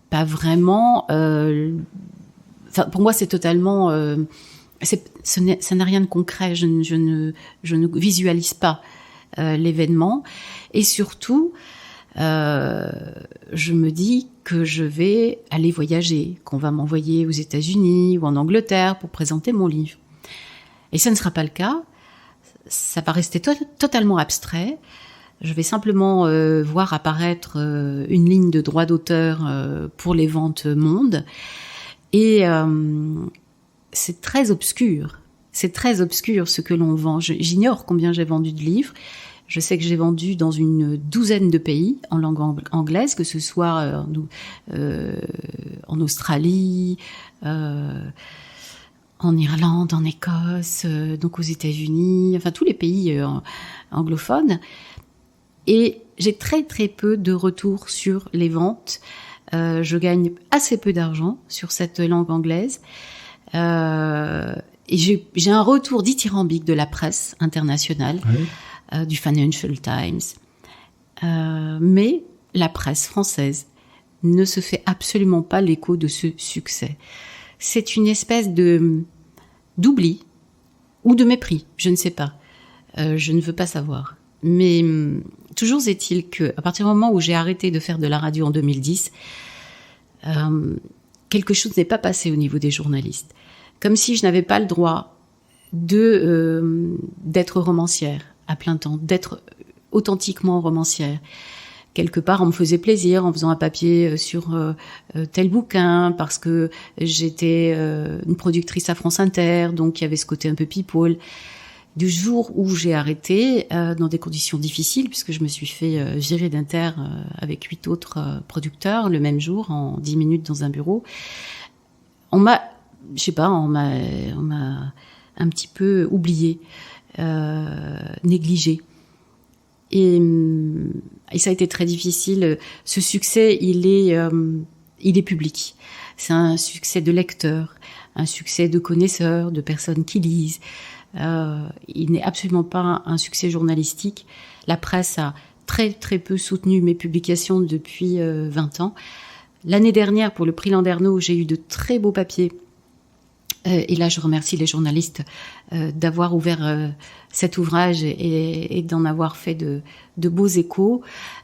pas vraiment... pour moi, c'est totalement... ça n'a rien de concret. Je ne visualise pas l'événement. Et surtout... je me dis que je vais aller voyager, qu'on va m'envoyer aux États-Unis ou en Angleterre pour présenter mon livre. Et ça ne sera pas le cas. Ça va rester totalement abstrait. Je vais simplement voir apparaître une ligne de droit d'auteur pour les ventes monde. Et c'est très obscur. C'est très obscur ce que l'on vend. J'ignore combien j'ai vendu de livres. Je sais que j'ai vendu dans une 12aine de pays en langue anglaise, que ce soit en Australie, en Irlande, en Écosse, donc aux États-Unis, enfin tous les pays anglophones. Et j'ai très très peu de retours sur les ventes. Je gagne assez peu d'argent sur cette langue anglaise. Et j'ai un retour dithyrambique de la presse internationale. Oui. Du Financial Times. Mais la presse française ne se fait absolument pas l'écho de ce succès. C'est une espèce d'oubli ou de mépris, je ne sais pas. Je ne veux pas savoir. Mais toujours est-il que, à partir du moment où j'ai arrêté de faire de la radio en 2010, quelque chose n'est pas passé au niveau des journalistes. comme si je n'avais pas le droit d'être romancière à plein temps, d'être authentiquement romancière. Quelque part, on me faisait plaisir en faisant un papier sur tel bouquin, parce que j'étais une productrice à France Inter, donc il y avait ce côté un peu people. Du jour où j'ai arrêté, dans des conditions difficiles, puisque je me suis fait virer d'Inter avec 8 autres producteurs le même jour, en 10 minutes dans un bureau, on m'a un petit peu oublié, négligé. Et ça a été très difficile. Ce succès, il est public. C'est un succès de lecteurs, un succès de connaisseurs, de personnes qui lisent. Il n'est absolument pas un succès journalistique. La presse a très très peu soutenu mes publications depuis 20 ans. L'année dernière, pour le prix Landerneau, j'ai eu de très beaux papiers. Et là, je remercie les journalistes d'avoir ouvert cet ouvrage et d'en avoir fait de beaux échos.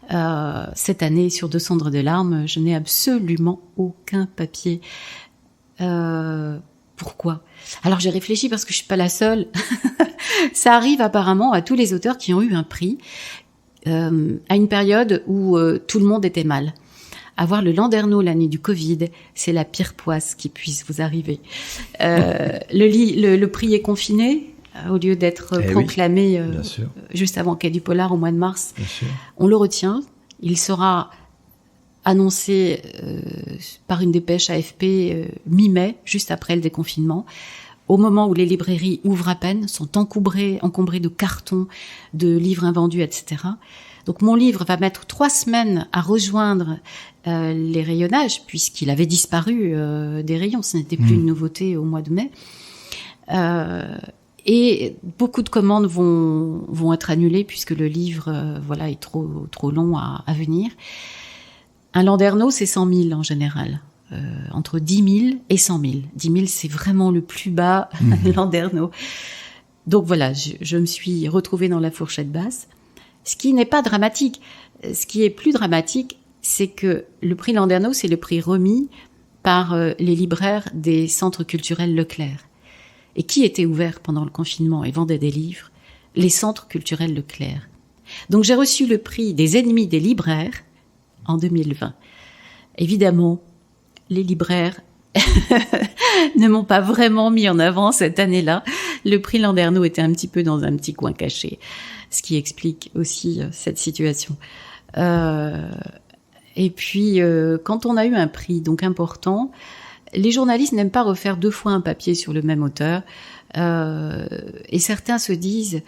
Cette année, sur Deux cendres de larmes, je n'ai absolument aucun papier. Pourquoi ? Alors j'ai réfléchi parce que je suis pas la seule. Ça arrive apparemment à tous les auteurs qui ont eu un prix à une période où tout le monde était mal. Avoir le Landerneau l'année du Covid, c'est la pire poisse qui puisse vous arriver. Le prix est confiné, au lieu d'être proclamé juste avant Quai du Polar au mois de mars. On le retient. Il sera annoncé par une dépêche AFP mi-mai, juste après le déconfinement. Au moment où les librairies ouvrent à peine, sont encombrées de cartons, de livres invendus, etc. Donc mon livre va mettre 3 semaines à rejoindre les rayonnages, puisqu'il avait disparu des rayons. Ce n'était plus une nouveauté au mois de mai. Et beaucoup de commandes vont être annulées, puisque le livre est trop long à venir. Un Landerneau, c'est 100 000 en général. Entre 10 000 et 100 000. 10 000, c'est vraiment le plus bas Landerneau. Donc voilà, je me suis retrouvée dans la fourchette basse. Ce qui n'est pas dramatique. Ce qui est plus dramatique, c'est que le prix Landerneau, c'est le prix remis par les libraires des centres culturels Leclerc. Et qui était ouvert pendant le confinement et vendait des livres ? Les centres culturels Leclerc. Donc j'ai reçu le prix des ennemis des libraires en 2020. Évidemment, les libraires ne m'ont pas vraiment mis en avant cette année-là. Le prix Landerneau était un petit peu dans un petit coin caché, ce qui explique aussi cette situation. Et puis, quand on a eu un prix donc important, les journalistes n'aiment pas refaire 2 fois un papier sur le même auteur. Et certains se disent,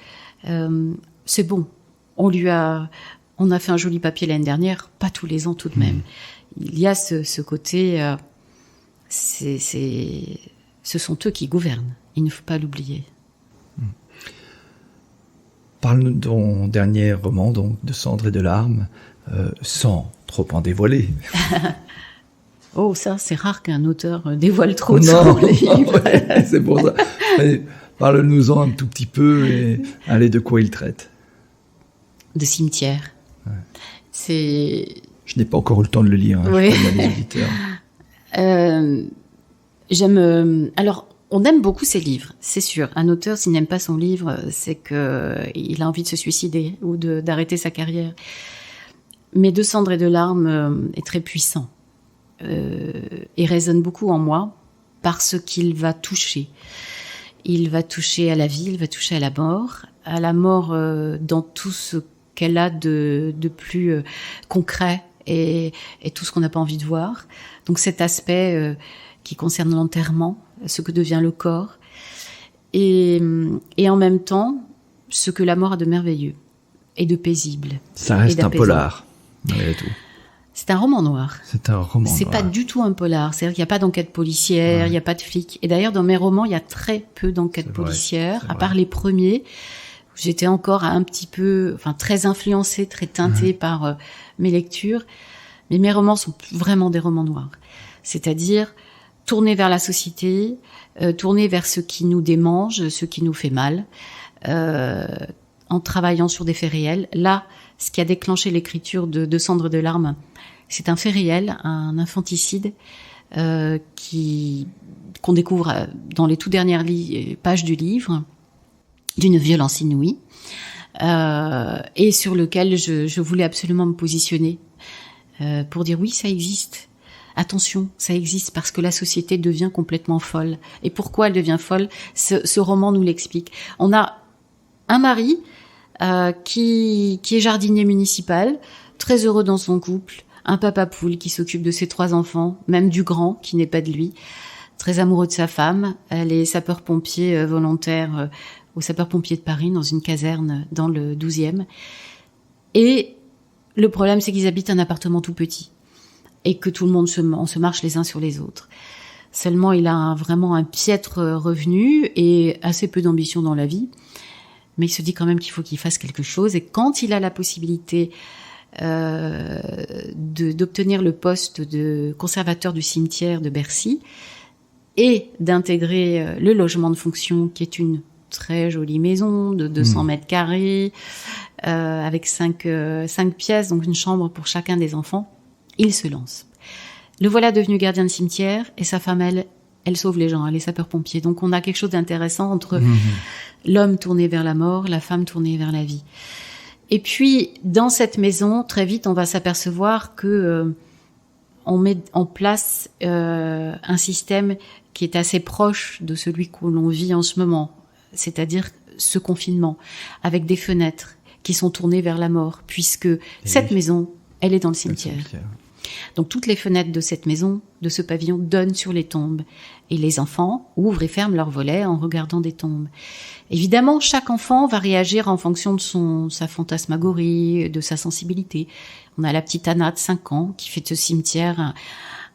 c'est bon, on a fait un joli papier l'année dernière, pas tous les ans tout de même. Il y a ce côté, ce sont eux qui gouvernent. Il ne faut pas l'oublier. Parle-nous de ton dernier roman, donc, de Cendres et de larmes, sans trop en dévoiler. Oh, ça, c'est rare qu'un auteur dévoile trop de son livre. Ouais, c'est pour ça. Mais parle-nous-en un tout petit peu et allez, de quoi il traite. De cimetière. Ouais. Je n'ai pas encore eu le temps de le lire, oui. Je les auditeurs. Alors, on aime beaucoup ses livres, c'est sûr. Un auteur, s'il n'aime pas son livre, c'est qu'il a envie de se suicider ou d'arrêter sa carrière. Mais De cendres et de larmes est très puissant et résonne beaucoup en moi parce qu'il va toucher. Il va toucher à la vie, il va toucher à la mort dans tout ce qu'elle a de plus concret et tout ce qu'on n'a pas envie de voir. Donc cet aspect qui concerne l'enterrement, ce que devient le corps, et en même temps, ce que la mort a de merveilleux et de paisible. Ça reste un polar, malgré tout. C'est un roman noir. C'est un roman C'est noir. pas du tout un polar. C'est-à-dire qu'il n'y a pas d'enquête policière, il n'y a pas de flics. Et d'ailleurs, dans mes romans, il y a très peu d'enquêtes policières, à part les premiers. J'étais encore très influencée, très teintée par mes lectures. Mais mes romans sont vraiment des romans noirs. C'est-à-dire tournés vers la société, tournés vers ce qui nous démange, ce qui nous fait mal, en travaillant sur des faits réels. Là, ce qui a déclenché l'écriture de Cendres de larmes, c'est un fait réel, un infanticide qu'on découvre dans les toutes dernières pages du livre, d'une violence inouïe, et sur lequel je voulais absolument me positionner pour dire oui, ça existe. Attention, ça existe parce que la société devient complètement folle. Et pourquoi elle devient folle ? Ce roman nous l'explique. On a un mari qui est jardinier municipal, très heureux dans son couple, un papa poule qui s'occupe de ses 3 enfants, même du grand qui n'est pas de lui, très amoureux de sa femme. Elle est sapeur-pompier volontaire au sapeur-pompier de Paris, dans une caserne dans le 12e. Et le problème, c'est qu'ils habitent un appartement tout petit et que tout le monde on se marche les uns sur les autres. Seulement, il a vraiment un piètre revenu et assez peu d'ambition dans la vie. Mais il se dit quand même qu'il faut qu'il fasse quelque chose. Et quand il a la possibilité d'obtenir le poste de conservateur du cimetière de Bercy et d'intégrer le logement de fonction, qui est une très jolie maison de 200 mètres carrés, avec 5 pièces, donc une chambre pour chacun des enfants, il se lance. Le voilà devenu gardien de cimetière et sa femme, elle sauve les gens, elle est sapeur-pompier. Donc on a quelque chose d'intéressant entre l'homme tourné vers la mort, la femme tournée vers la vie. Et puis, dans cette maison, très vite, on va s'apercevoir que on met en place un système qui est assez proche de celui que l'on vit en ce moment, c'est-à-dire ce confinement, avec des fenêtres qui sont tournées vers la mort, puisque cette maison, elle est dans le cimetière. Donc toutes les fenêtres de cette maison, de ce pavillon, donnent sur les tombes. Et les enfants ouvrent et ferment leurs volets en regardant des tombes. Évidemment, chaque enfant va réagir en fonction de sa fantasmagorie, de sa sensibilité. On a la petite Anna de 5 ans qui fait de ce cimetière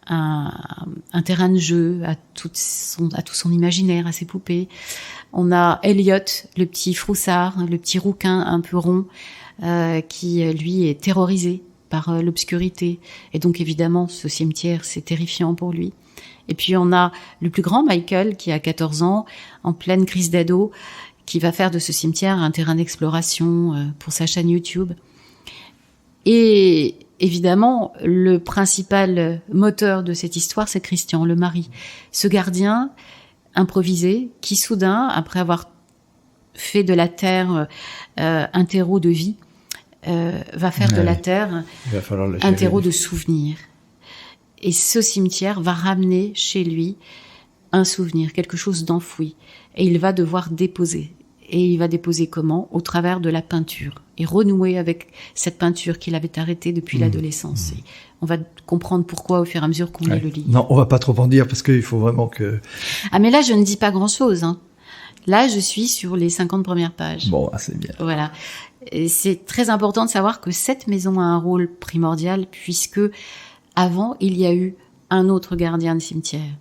un terrain de jeu à tout son imaginaire, à ses poupées. On a Elliot, le petit froussard, le petit rouquin un peu rond, qui lui est terrorisé par l'obscurité. Et donc évidemment, ce cimetière, c'est terrifiant pour lui. Et puis on a le plus grand, Michael, qui a 14 ans, en pleine crise d'ado, qui va faire de ce cimetière un terrain d'exploration pour sa chaîne YouTube. Et évidemment, le principal moteur de cette histoire, c'est Christian, le mari. Ce gardien improvisé, qui soudain, après avoir fait de la terre un terreau de vie, va faire de la terre un terreau de souvenirs. Et ce cimetière va ramener chez lui un souvenir, quelque chose d'enfoui. Et il va devoir déposer. Et il va déposer comment ? Au travers de la peinture. Et renouer avec cette peinture qu'il avait arrêtée depuis l'adolescence. Et on va comprendre pourquoi au fur et à mesure qu'on lit le livre. Non, on va pas trop en dire parce qu'il faut vraiment que... Ah mais là, je ne dis pas grand-chose. Hein. Là, je suis sur les 50 premières pages. Bon, c'est bien. Voilà. Et c'est très important de savoir que cette maison a un rôle primordial puisque avant, il y a eu un autre gardien de cimetière.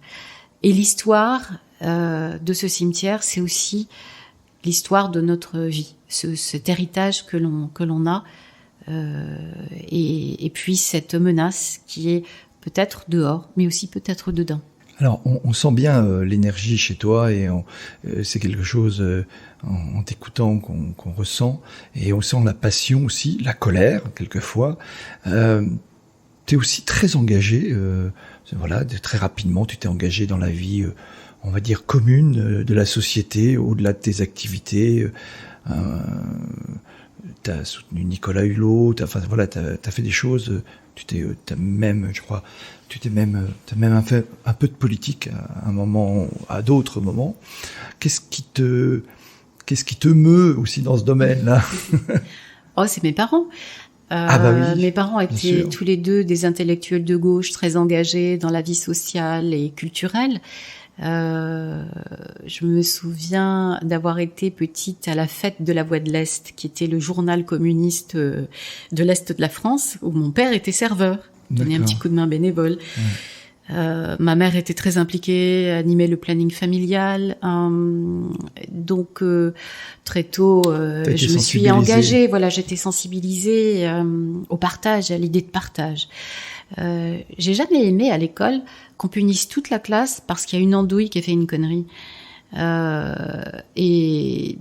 Et l'histoire de ce cimetière, c'est aussi l'histoire de notre vie, cet héritage que l'on a, et puis cette menace qui est peut-être dehors, mais aussi peut-être dedans. Alors, on sent bien l'énergie chez toi et c'est quelque chose en t'écoutant qu'on ressent, et on sent la passion aussi, la colère quelquefois. T'es aussi très engagé, voilà, très rapidement, tu t'es engagé dans la vie, on va dire commune de la société, au-delà de tes activités. T'as soutenu Nicolas Hulot, t'as fait des choses. T'as même fait un peu de politique à un moment, à d'autres moments. Qu'est-ce qui te meut aussi dans ce domaine-là? Oh, c'est mes parents. Oui, mes parents étaient tous les deux des intellectuels de gauche très engagés dans la vie sociale et culturelle. Je me souviens d'avoir été petite à la fête de la Voix de l'Est, qui était le journal communiste de l'Est de la France, où mon père était serveur, donnait un petit coup de main bénévole. Ouais. Ma mère était très impliquée, animait le planning familial, donc très tôt, je me suis engagée. Voilà, j'étais sensibilisée au partage, à l'idée de partage. J'ai jamais aimé à l'école qu'on punisse toute la classe parce qu'il y a une andouille qui a fait une connerie. Et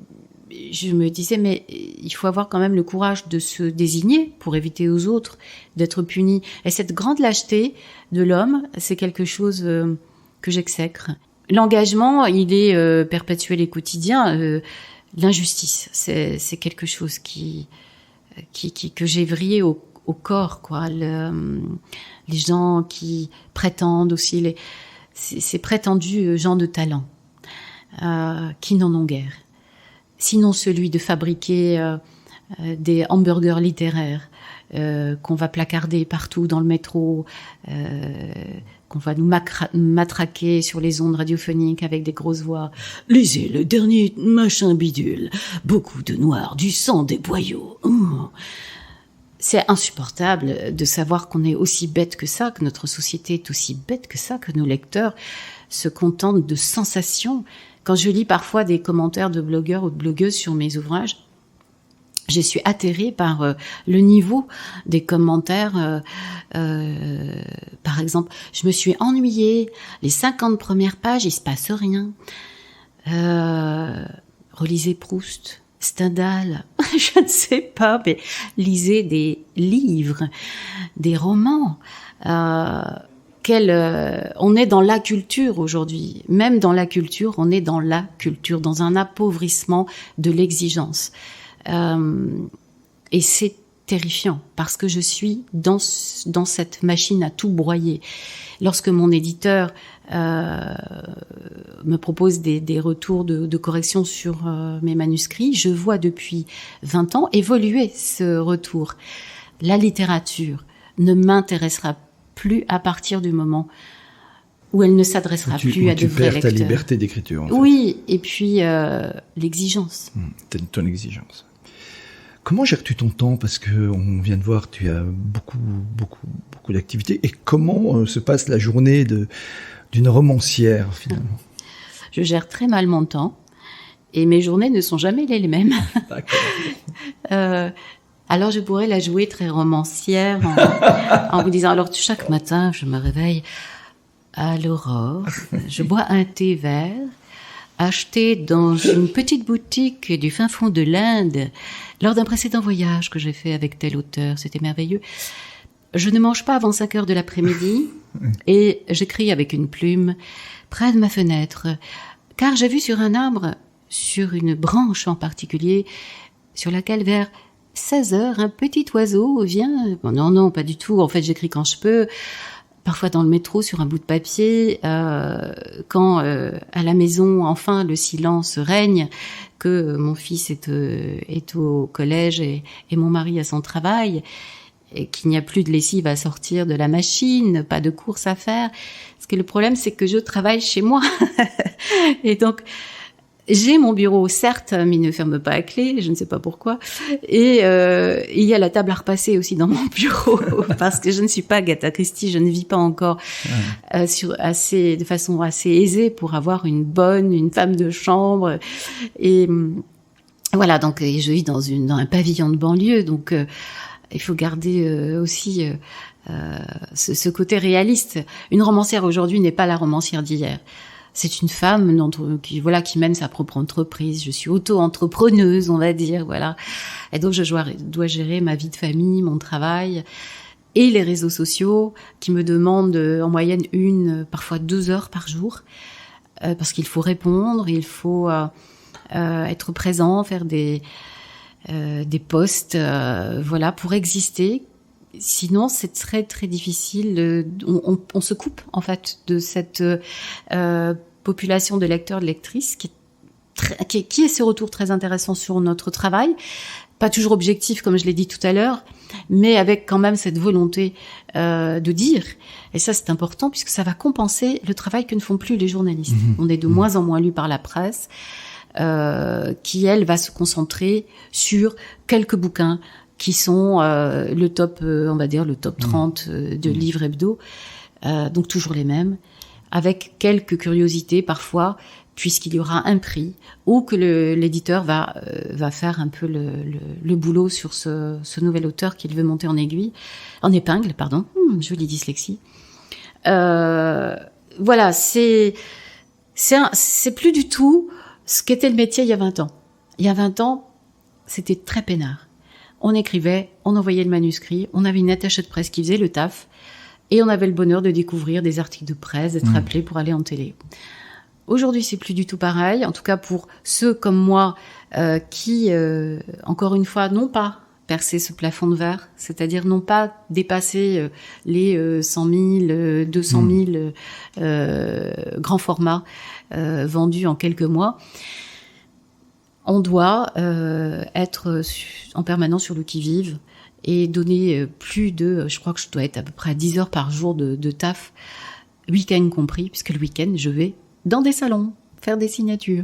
je me disais, mais il faut avoir quand même le courage de se désigner pour éviter aux autres d'être punis. Et cette grande lâcheté de l'homme, c'est quelque chose que j'exècre. L'engagement, il est perpétuel et quotidien. L'injustice, c'est quelque chose que j'ai vrillé au corps, quoi. Les gens qui prétendent aussi, ces prétendus gens de talent, qui n'en ont guère. Sinon celui de fabriquer des hamburgers littéraires qu'on va placarder partout dans le métro, qu'on va nous matraquer sur les ondes radiophoniques avec des grosses voix. Lisez le dernier machin bidule, beaucoup de noir, du sang des boyaux. C'est insupportable de savoir qu'on est aussi bête que ça, que notre société est aussi bête que ça, que nos lecteurs se contentent de sensations. Quand je lis parfois des commentaires de blogueurs ou de blogueuses sur mes ouvrages, je suis atterrée par le niveau des commentaires. Par exemple, je me suis ennuyée. Les 50 premières pages, il se passe rien. Relisez Proust, Stendhal, je ne sais pas, mais lisez des livres, des romans. On est dans la culture aujourd'hui. Même dans la culture, on est dans la culture, dans un appauvrissement de l'exigence. Et c'est terrifiant parce que je suis dans cette machine à tout broyer. Lorsque mon éditeur me propose des retours de correction sur mes manuscrits, je vois depuis 20 ans évoluer ce retour. La littérature ne m'intéressera plus à partir du moment où elle ne s'adressera plus à de vrais lecteurs. Tu perds ta liberté d'écriture. En fait. Oui, et puis l'exigence. Ton exigence. Comment gères-tu ton temps? Parce que on vient de voir, tu as beaucoup d'activités. Et comment se passe la journée d'une romancière, finalement? Je gère très mal mon temps. Et mes journées ne sont jamais les mêmes. D'accord. Alors je pourrais la jouer très romancière en vous disant, alors chaque matin, je me réveille à l'aurore, je bois un thé vert, acheté dans une petite boutique du fin fond de l'Inde, lors d'un précédent voyage que j'ai fait avec tel auteur, c'était merveilleux. Je ne mange pas avant 5 heures de l'après-midi et j'écris avec une plume près de ma fenêtre, car j'ai vu sur un arbre, sur une branche en particulier, sur laquelle vers 16 heures, un petit oiseau vient... Bon, non, pas du tout. En fait, j'écris quand je peux. Parfois dans le métro, sur un bout de papier. Quand à la maison, enfin, le silence règne, que mon fils est au collège et mon mari à son travail, et qu'il n'y a plus de lessive à sortir de la machine, pas de course à faire. Parce que le problème, c'est que je travaille chez moi. Et donc... J'ai mon bureau, certes, mais il ne ferme pas à clé, je ne sais pas pourquoi. Et il y a la table à repasser aussi dans mon bureau, parce que je ne suis pas Agatha Christie, je ne vis pas encore de façon assez aisée pour avoir une femme de chambre. Et voilà, donc je vis dans un pavillon de banlieue, donc il faut garder aussi ce côté réaliste. Une romancière aujourd'hui n'est pas la romancière d'hier. C'est une femme qui mène sa propre entreprise. Je suis auto-entrepreneuse, on va dire, voilà. Et donc, je dois gérer ma vie de famille, mon travail et les réseaux sociaux qui me demandent en moyenne parfois 2 heures par jour, parce qu'il faut répondre, il faut être présent, faire des posts, pour exister. Sinon, c'est très très difficile. On se coupe en fait de cette population de lecteurs, de lectrices qui est ce retour très intéressant sur notre travail, pas toujours objectif comme je l'ai dit tout à l'heure, mais avec quand même cette volonté de dire. Et ça, c'est important puisque ça va compenser le travail que ne font plus les journalistes. On est de moins en moins lus par la presse, qui elle va se concentrer sur quelques bouquins qui sont le top 30 de livres hebdo, donc toujours les mêmes, avec quelques curiosités parfois, puisqu'il y aura un prix, ou que l'éditeur va faire un peu le boulot sur ce nouvel auteur qu'il veut monter en épingle, jolie dyslexie. Voilà, c'est plus du tout ce qu'était le métier il y a 20 ans. il y a 20 ans, c'était très peinard. On écrivait, on envoyait le manuscrit, on avait une attachée de presse qui faisait le taf, et on avait le bonheur de découvrir des articles de presse, d'être appelé pour aller en télé. Aujourd'hui, c'est plus du tout pareil, en tout cas pour ceux comme moi qui, encore une fois, n'ont pas percé ce plafond de verre, c'est-à-dire n'ont pas dépassé les 100 000, 200 000 grands formats vendus en quelques mois. On doit être en permanence sur le qui-vive et donner plus de, je crois que je dois être à peu près à 10 heures par jour de taf, week-end compris, puisque le week-end, je vais dans des salons faire des signatures.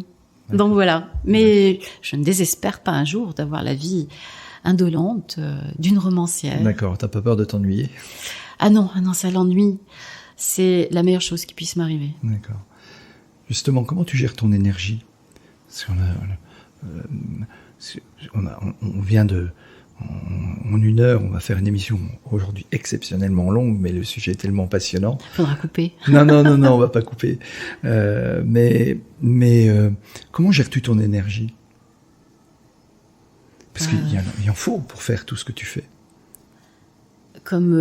D'accord. Donc voilà. Mais je ne désespère pas un jour d'avoir la vie indolente d'une romancière. D'accord. T'as pas peur de t'ennuyer? Ah non, ça l'ennui. C'est la meilleure chose qui puisse m'arriver. D'accord. Justement, comment tu gères ton énergie? Parce on vient de... En 1 heure, on va faire une émission aujourd'hui exceptionnellement longue, mais le sujet est tellement passionnant. Faudra couper. Non, on va pas couper. Mais comment gères-tu ton énergie? Parce qu'il en faut pour faire tout ce que tu fais. Comme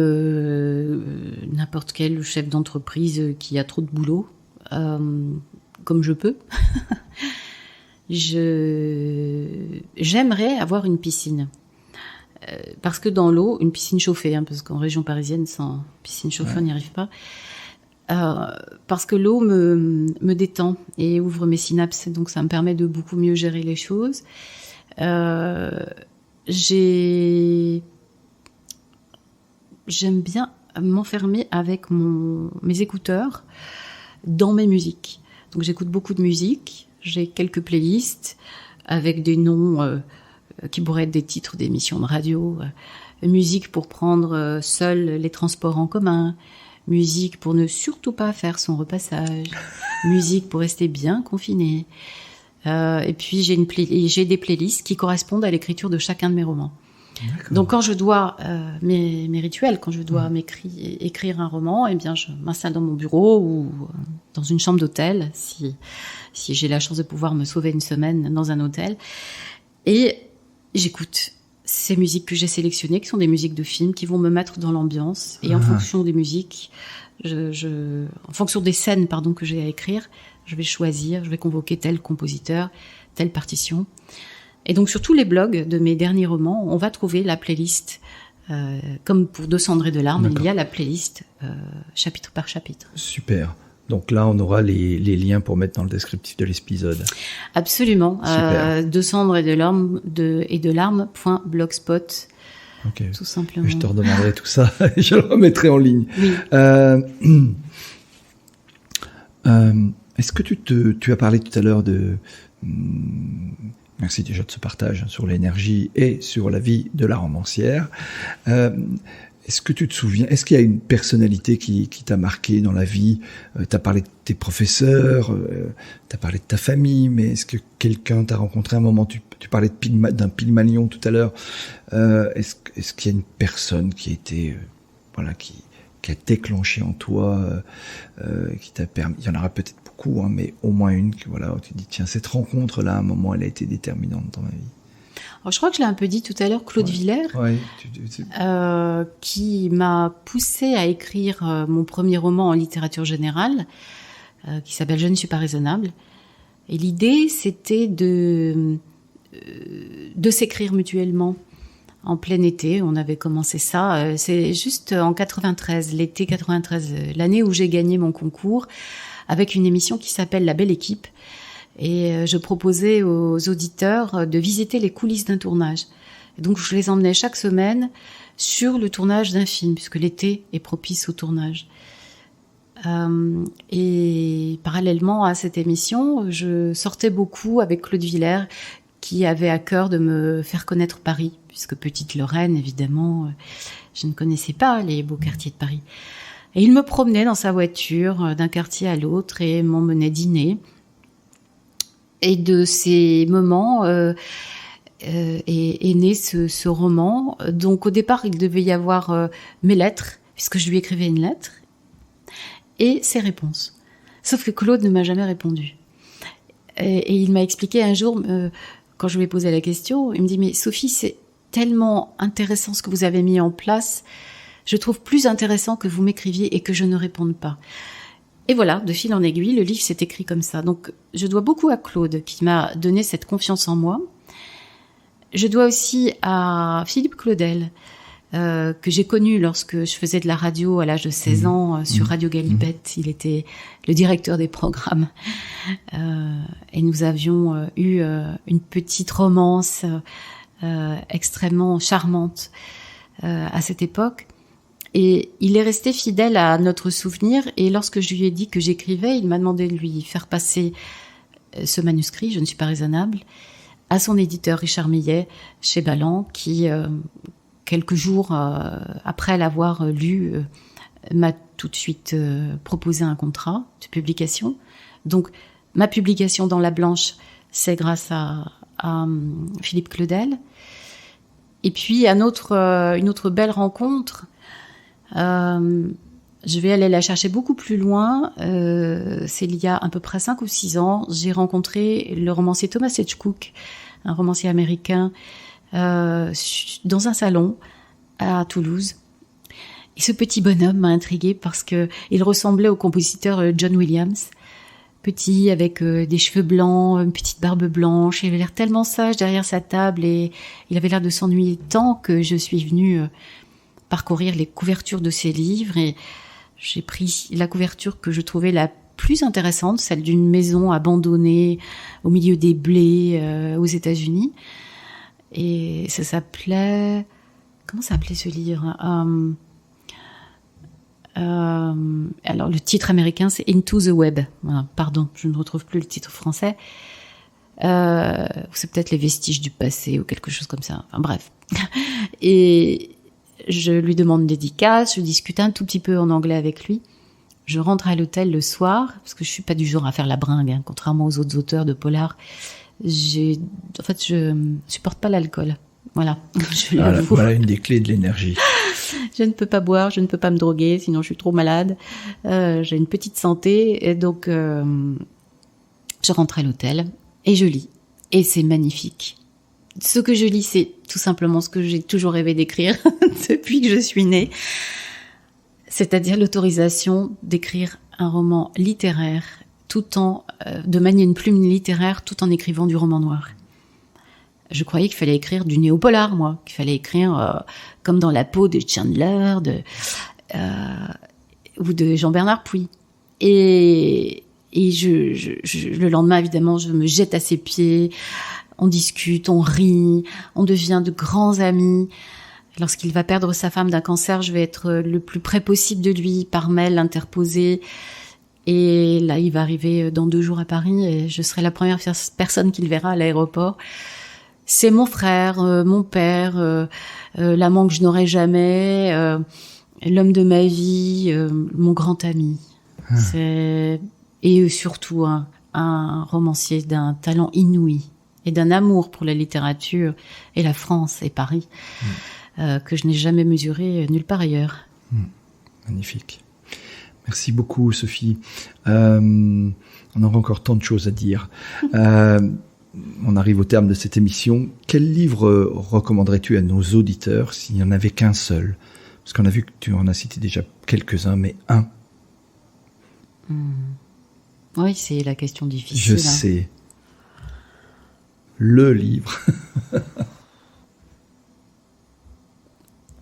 n'importe quel chef d'entreprise qui a trop de boulot, comme je peux. J'aimerais avoir une piscine. Parce que dans l'eau, une piscine chauffée, parce qu'en région parisienne, sans piscine chauffée, on n'y arrive pas. Parce que l'eau me détend et ouvre mes synapses, donc ça me permet de beaucoup mieux gérer les choses. J'aime bien m'enfermer avec mes écouteurs dans mes musiques. Donc j'écoute beaucoup de musique, j'ai quelques playlists avec des noms qui pourraient être des titres d'émissions de radio, musique pour prendre seul les transports en commun, musique pour ne surtout pas faire son repassage, musique pour rester bien confiné. Et puis j'ai des playlists qui correspondent à l'écriture de chacun de mes romans. D'accord. Donc quand je dois mes rituels, quand je dois écrire un roman, eh bien je m'installe dans mon bureau ou dans une chambre d'hôtel si j'ai la chance de pouvoir me sauver une semaine dans un hôtel, et j'écoute ces musiques que j'ai sélectionnées, qui sont des musiques de films, qui vont me mettre dans l'ambiance. Et en fonction des musiques, en fonction des scènes, que j'ai à écrire, je vais choisir, je vais convoquer tel compositeur, telle partition. Et donc sur tous les blogs de mes derniers romans, on va trouver la playlist, comme pour Deux cendres et de larmes, il y a la playlist chapitre par chapitre. Super. Donc là, on aura les liens pour mettre dans le descriptif de l'épisode. Absolument. Deux cendres et de larmes.blogspot. Ok. Tout simplement. Je te redemanderai tout ça et je le remettrai en ligne. Oui. Est-ce que tu as parlé tout à l'heure de... Merci déjà de ce partage sur l'énergie et sur la vie de la romancière. Est-ce que tu te souviens, est-ce qu'il y a une personnalité qui t'a marqué dans la vie? T'as parlé de tes professeurs, t'as parlé de ta famille, mais est-ce que quelqu'un t'a rencontré à un moment? Tu parlais d'un Pygmalion tout à l'heure. Est-ce qu'il y a une personne qui a été, qui a déclenché en toi, qui t'a permis? Il y en aura peut-être beaucoup, mais au moins une où tu te dis, tiens, cette rencontre-là, à un moment, elle a été déterminante dans ma vie. Alors, je crois que je l'ai un peu dit tout à l'heure, Claude Villers, qui m'a poussée à écrire mon premier roman en littérature générale, qui s'appelle « Je ne suis pas raisonnable ». Et l'idée, c'était de s'écrire mutuellement en plein été. On avait commencé ça, c'est juste en 93, l'été 93, l'année où j'ai gagné mon concours, avec une émission qui s'appelle « La Belle Équipe ». Et je proposais aux auditeurs de visiter les coulisses d'un tournage. Et donc je les emmenais chaque semaine sur le tournage d'un film, puisque l'été est propice au tournage. Et parallèlement à cette émission, je sortais beaucoup avec Claude Villers, qui avait à cœur de me faire connaître Paris, puisque petite Lorraine, évidemment, je ne connaissais pas les beaux quartiers de Paris. Et il me promenait dans sa voiture d'un quartier à l'autre et m'emmenait dîner. Et de ces moments est né ce roman. Donc au départ, il devait y avoir mes lettres, puisque je lui écrivais une lettre, et ses réponses. Sauf que Claude ne m'a jamais répondu. Et il m'a expliqué un jour quand je lui ai posé la question, il me dit « Mais Sophie, c'est tellement intéressant ce que vous avez mis en place. Je trouve plus intéressant que vous m'écriviez et que je ne réponde pas. » Et voilà, de fil en aiguille, le livre s'est écrit comme ça. Donc, je dois beaucoup à Claude qui m'a donné cette confiance en moi. Je dois aussi à Philippe Claudel, que j'ai connu lorsque je faisais de la radio à l'âge de 16 ans sur Radio Galipette. Il était le directeur des programmes. Et nous avions eu une petite romance extrêmement charmante à cette époque. Et il est resté fidèle à notre souvenir. Et lorsque je lui ai dit que j'écrivais, il m'a demandé de lui faire passer ce manuscrit, Je ne suis pas raisonnable, à son éditeur Richard Millet, chez Balland, qui, quelques jours après l'avoir lu, m'a tout de suite proposé un contrat de publication. Donc, ma publication dans La Blanche, c'est grâce à Philippe Claudel. Et puis, une autre belle rencontre. Je vais aller la chercher beaucoup plus loin. C'est il y a à peu près 5 ou 6 ans. J'ai rencontré le romancier Thomas Hedgecock, un romancier américain, dans un salon à Toulouse. Et ce petit bonhomme m'a intriguée parce que il ressemblait au compositeur John Williams. Petit, avec des cheveux blancs, une petite barbe blanche. Il avait l'air tellement sage derrière sa table et il avait l'air de s'ennuyer tant que je suis venue parcourir les couvertures de ses livres et j'ai pris la couverture que je trouvais la plus intéressante, celle d'une maison abandonnée au milieu des blés aux États-Unis. Et ça s'appelait... Comment ça s'appelait ce livre ? Alors le titre américain c'est Into the Web. Voilà, pardon, je ne retrouve plus le titre français. C'est peut-être Les vestiges du passé ou quelque chose comme ça. Enfin bref. Et je lui demande une dédicace, je discute un tout petit peu en anglais avec lui. Je rentre à l'hôtel le soir, parce que je suis pas du genre à faire la bringue, hein, contrairement aux autres auteurs de polar. Je supporte pas l'alcool. Voilà, je l'avoue. Voilà une des clés de l'énergie. Je ne peux pas boire, je ne peux pas me droguer, sinon je suis trop malade. J'ai une petite santé, et donc je rentre à l'hôtel et je lis. Et c'est magnifique. Ce que je lis, c'est tout simplement ce que j'ai toujours rêvé d'écrire depuis que je suis née. C'est-à-dire l'autorisation d'écrire un roman littéraire de manier une plume littéraire tout en écrivant du roman noir. Je croyais qu'il fallait écrire du néo-polar, moi. Qu'il fallait écrire comme dans la peau de Chandler ou de Jean-Bernard Puy. Et le lendemain, évidemment, je me jette à ses pieds. On discute, on rit, on devient de grands amis. Lorsqu'il va perdre sa femme d'un cancer, je vais être le plus près possible de lui, par mail interposé. Et là, il va arriver dans 2 jours à Paris et je serai la première personne qu'il verra à l'aéroport. C'est mon frère, mon père, l'amant que je n'aurai jamais, l'homme de ma vie, mon grand ami. Et surtout un romancier d'un talent inouï et d'un amour pour la littérature et la France et Paris que je n'ai jamais mesuré nulle part ailleurs. Magnifique. Merci beaucoup, Sophie. On aura encore tant de choses à dire. On arrive au terme de cette émission. Quel livre recommanderais-tu à nos auditeurs s'il n'y en avait qu'un seul ? Parce qu'on a vu que tu en as cité déjà quelques-uns, mais un. Oui, c'est la question difficile. Je sais. Le livre.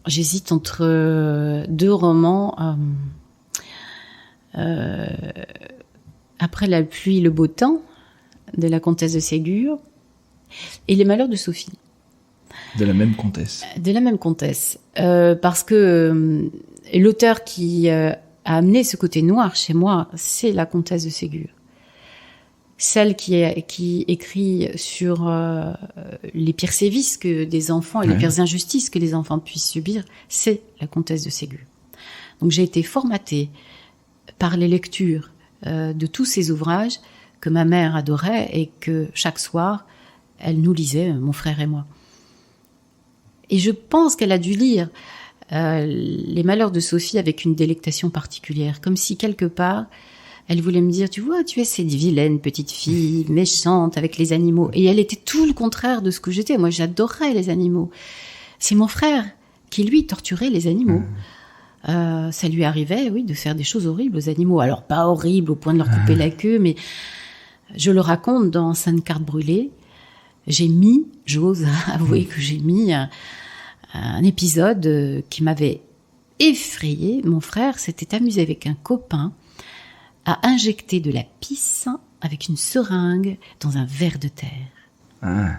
J'hésite entre 2 romans. Après la pluie, le beau temps, de la comtesse de Ségur, et Les Malheurs de Sophie. De la même comtesse. De la même comtesse. Parce que l'auteur qui a amené ce côté noir chez moi, c'est la comtesse de Ségur. Celle qui écrit sur les pires sévices que des enfants et les pires injustices que les enfants puissent subir, c'est la comtesse de Ségur. Donc j'ai été formatée par les lectures de tous ces ouvrages que ma mère adorait et que chaque soir, elle nous lisait, mon frère et moi. Et je pense qu'elle a dû lire Les Malheurs de Sophie avec une délectation particulière, comme si quelque part, Elle voulait me dire, tu vois, tu es cette vilaine petite fille, méchante avec les animaux. Et elle était tout le contraire de ce que j'étais. Moi, j'adorais les animaux. C'est mon frère qui, lui, torturait les animaux. Ça lui arrivait, oui, de faire des choses horribles aux animaux. Alors, pas horribles au point de leur couper la queue, mais je le raconte dans Sainte Carte Brûlée. J'ose avouer que j'ai mis un épisode qui m'avait effrayée. Mon frère s'était amusé avec un copain à injecter de la pisse avec une seringue dans un ver de terre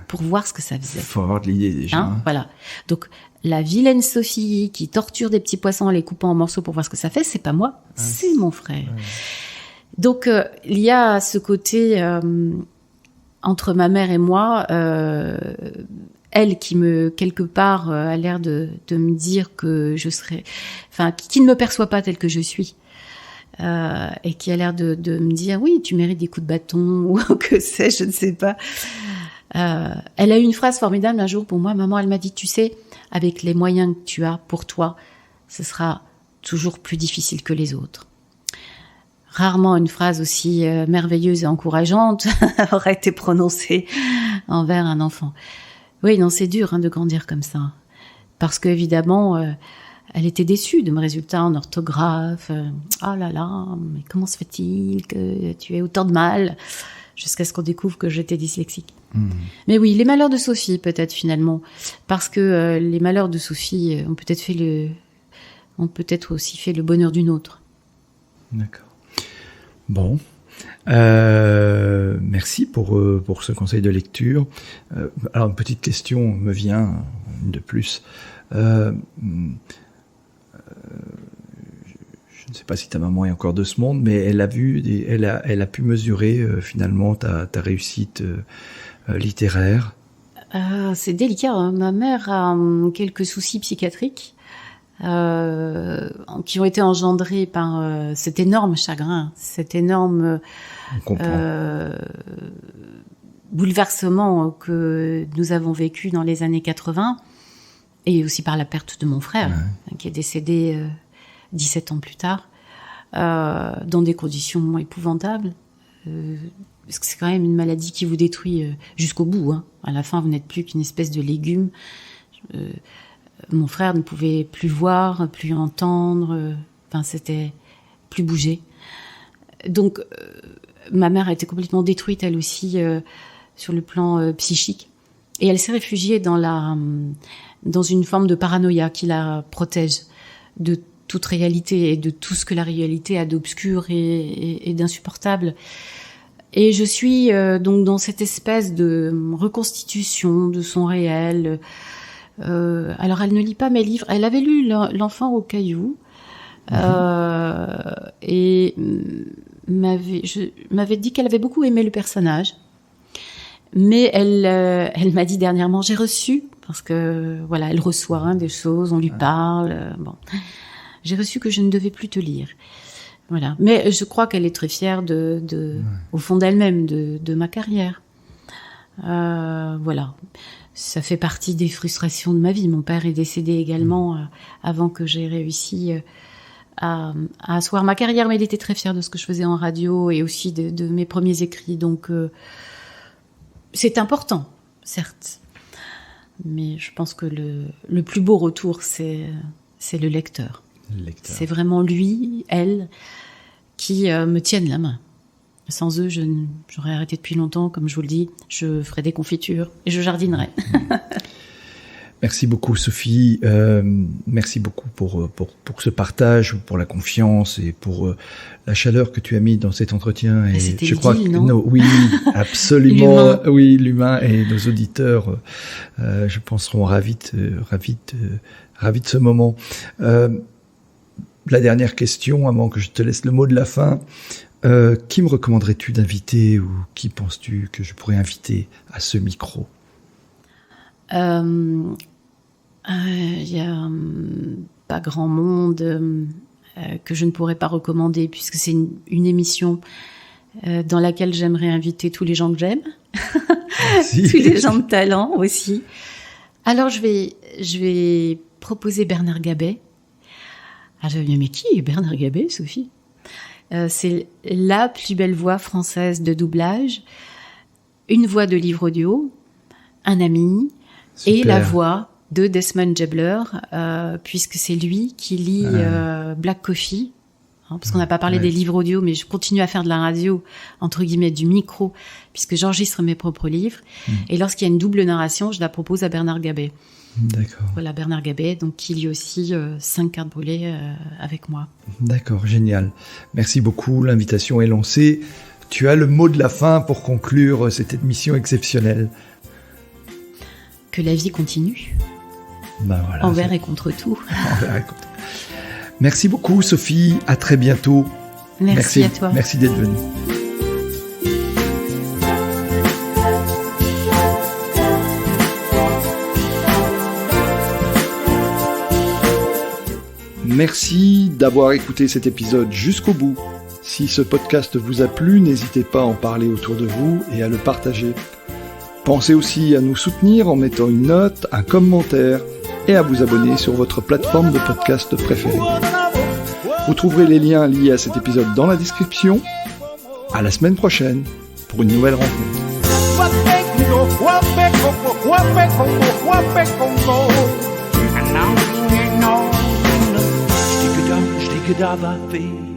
pour voir ce que ça faisait. Forte l'idée déjà. Voilà. Donc, la vilaine Sophie qui torture des petits poissons en les coupant en morceaux pour voir ce que ça fait, c'est pas moi, c'est mon frère. Donc, il y a ce côté entre ma mère et moi, elle qui quelque part, a l'air de me dire que je serais, qui ne me perçoit pas telle que je suis. Et qui a l'air de me dire, oui, tu mérites des coups de bâton, ou que sais-je, je ne sais pas. Elle a eu une phrase formidable un jour pour moi. Maman, elle m'a dit, tu sais, avec les moyens que tu as pour toi, ce sera toujours plus difficile que les autres. Rarement une phrase aussi merveilleuse et encourageante aurait été prononcée envers un enfant. Oui, non, c'est dur de grandir comme ça. Parce qu'évidemment, elle était déçue de mes résultats en orthographe. Oh là là, mais comment se fait-il que tu aies autant de mal? Jusqu'à ce qu'on découvre que j'étais dyslexique. Mais oui, les malheurs de Sophie, peut-être, finalement. Parce que les malheurs de Sophie ont peut-être aussi fait le bonheur d'une autre. D'accord. Bon. Merci pour ce conseil de lecture. Alors, une petite question me vient, une de plus. Je ne sais pas si ta maman est encore de ce monde, mais elle a pu mesurer finalement ta réussite littéraire. C'est délicat. Ma mère a quelques soucis psychiatriques qui ont été engendrés par cet énorme chagrin, cet énorme bouleversement que nous avons vécu dans les années 80, et aussi par la perte de mon frère, qui est décédé 17 ans plus tard, dans des conditions épouvantables. Parce que c'est quand même une maladie qui vous détruit jusqu'au bout. À la fin, vous n'êtes plus qu'une espèce de légume. Mon frère ne pouvait plus voir, plus entendre, c'était plus bouger. Donc, ma mère a été complètement détruite, elle aussi, sur le plan psychique. Et elle s'est réfugiée dans une forme de paranoïa qui la protège de toute réalité et de tout ce que la réalité a d'obscur et d'insupportable. Et je suis donc dans cette espèce de reconstitution de son réel. Alors, elle ne lit pas mes livres. Elle avait lu L'enfant au caillou et m'avait dit qu'elle avait beaucoup aimé le personnage. Mais elle m'a dit dernièrement, j'ai reçu, parce que voilà, elle reçoit des choses, on lui parle. J'ai reçu que je ne devais plus te lire. Voilà. Mais je crois qu'elle est très fière au fond d'elle-même, de ma carrière. Voilà. Ça fait partie des frustrations de ma vie. Mon père est décédé également avant que j'aie réussi à asseoir ma carrière, mais il était très fier de ce que je faisais en radio et aussi de mes premiers écrits. Donc, c'est important, certes. Mais je pense que le plus beau retour, c'est le lecteur. C'est vraiment lui, elle, qui me tiennent la main. Sans eux, j'aurais arrêté depuis longtemps, comme je vous le dis. Je ferais des confitures et je jardinerais. Merci beaucoup, Sophie. Merci beaucoup pour ce partage, pour la confiance et pour la chaleur que tu as mis dans cet entretien. Et c'était je crois que non, oui, absolument, l'humain. Oui, l'humain et nos auditeurs, je pense, seront ravis de ce moment. La dernière question, avant que je te laisse le mot de la fin. Qui me recommanderais-tu d'inviter ou qui penses-tu que je pourrais inviter à ce micro? Il y a pas grand monde que je ne pourrais pas recommander, puisque c'est une émission dans laquelle j'aimerais inviter tous les gens que j'aime, tous les gens de talent aussi. Alors je vais proposer Bernard Gabet. Ah, mais qui est Bernard Gabet, Sophie? C'est la plus belle voix française de doublage, une voix de livre audio, un ami, et la voix de Desmond Gebler, puisque c'est lui qui lit Black Coffee. Parce qu'on n'a pas parlé des livres audio, mais je continue à faire de la radio, entre guillemets, du micro, puisque j'enregistre mes propres livres. Et lorsqu'il y a une double narration, je la propose à Bernard Gabet. D'accord. Voilà, Bernard Gabet, donc qui lit aussi 5 cartes brûlées avec moi. D'accord, génial. Merci beaucoup, l'invitation est lancée. Tu as le mot de la fin pour conclure cette émission exceptionnelle. Que la vie continue. Ben voilà, envers et contre tout. Envers et contre. Merci beaucoup, Sophie. À très bientôt. Merci à toi. Merci d'être venue. Merci d'avoir écouté cet épisode jusqu'au bout. Si ce podcast vous a plu, n'hésitez pas à en parler autour de vous et à le partager. Pensez aussi à nous soutenir en mettant une note, un commentaire et à vous abonner sur votre plateforme de podcast préférée. Vous trouverez les liens liés à cet épisode dans la description. À la semaine prochaine pour une nouvelle rencontre. Stick it up, stick it up,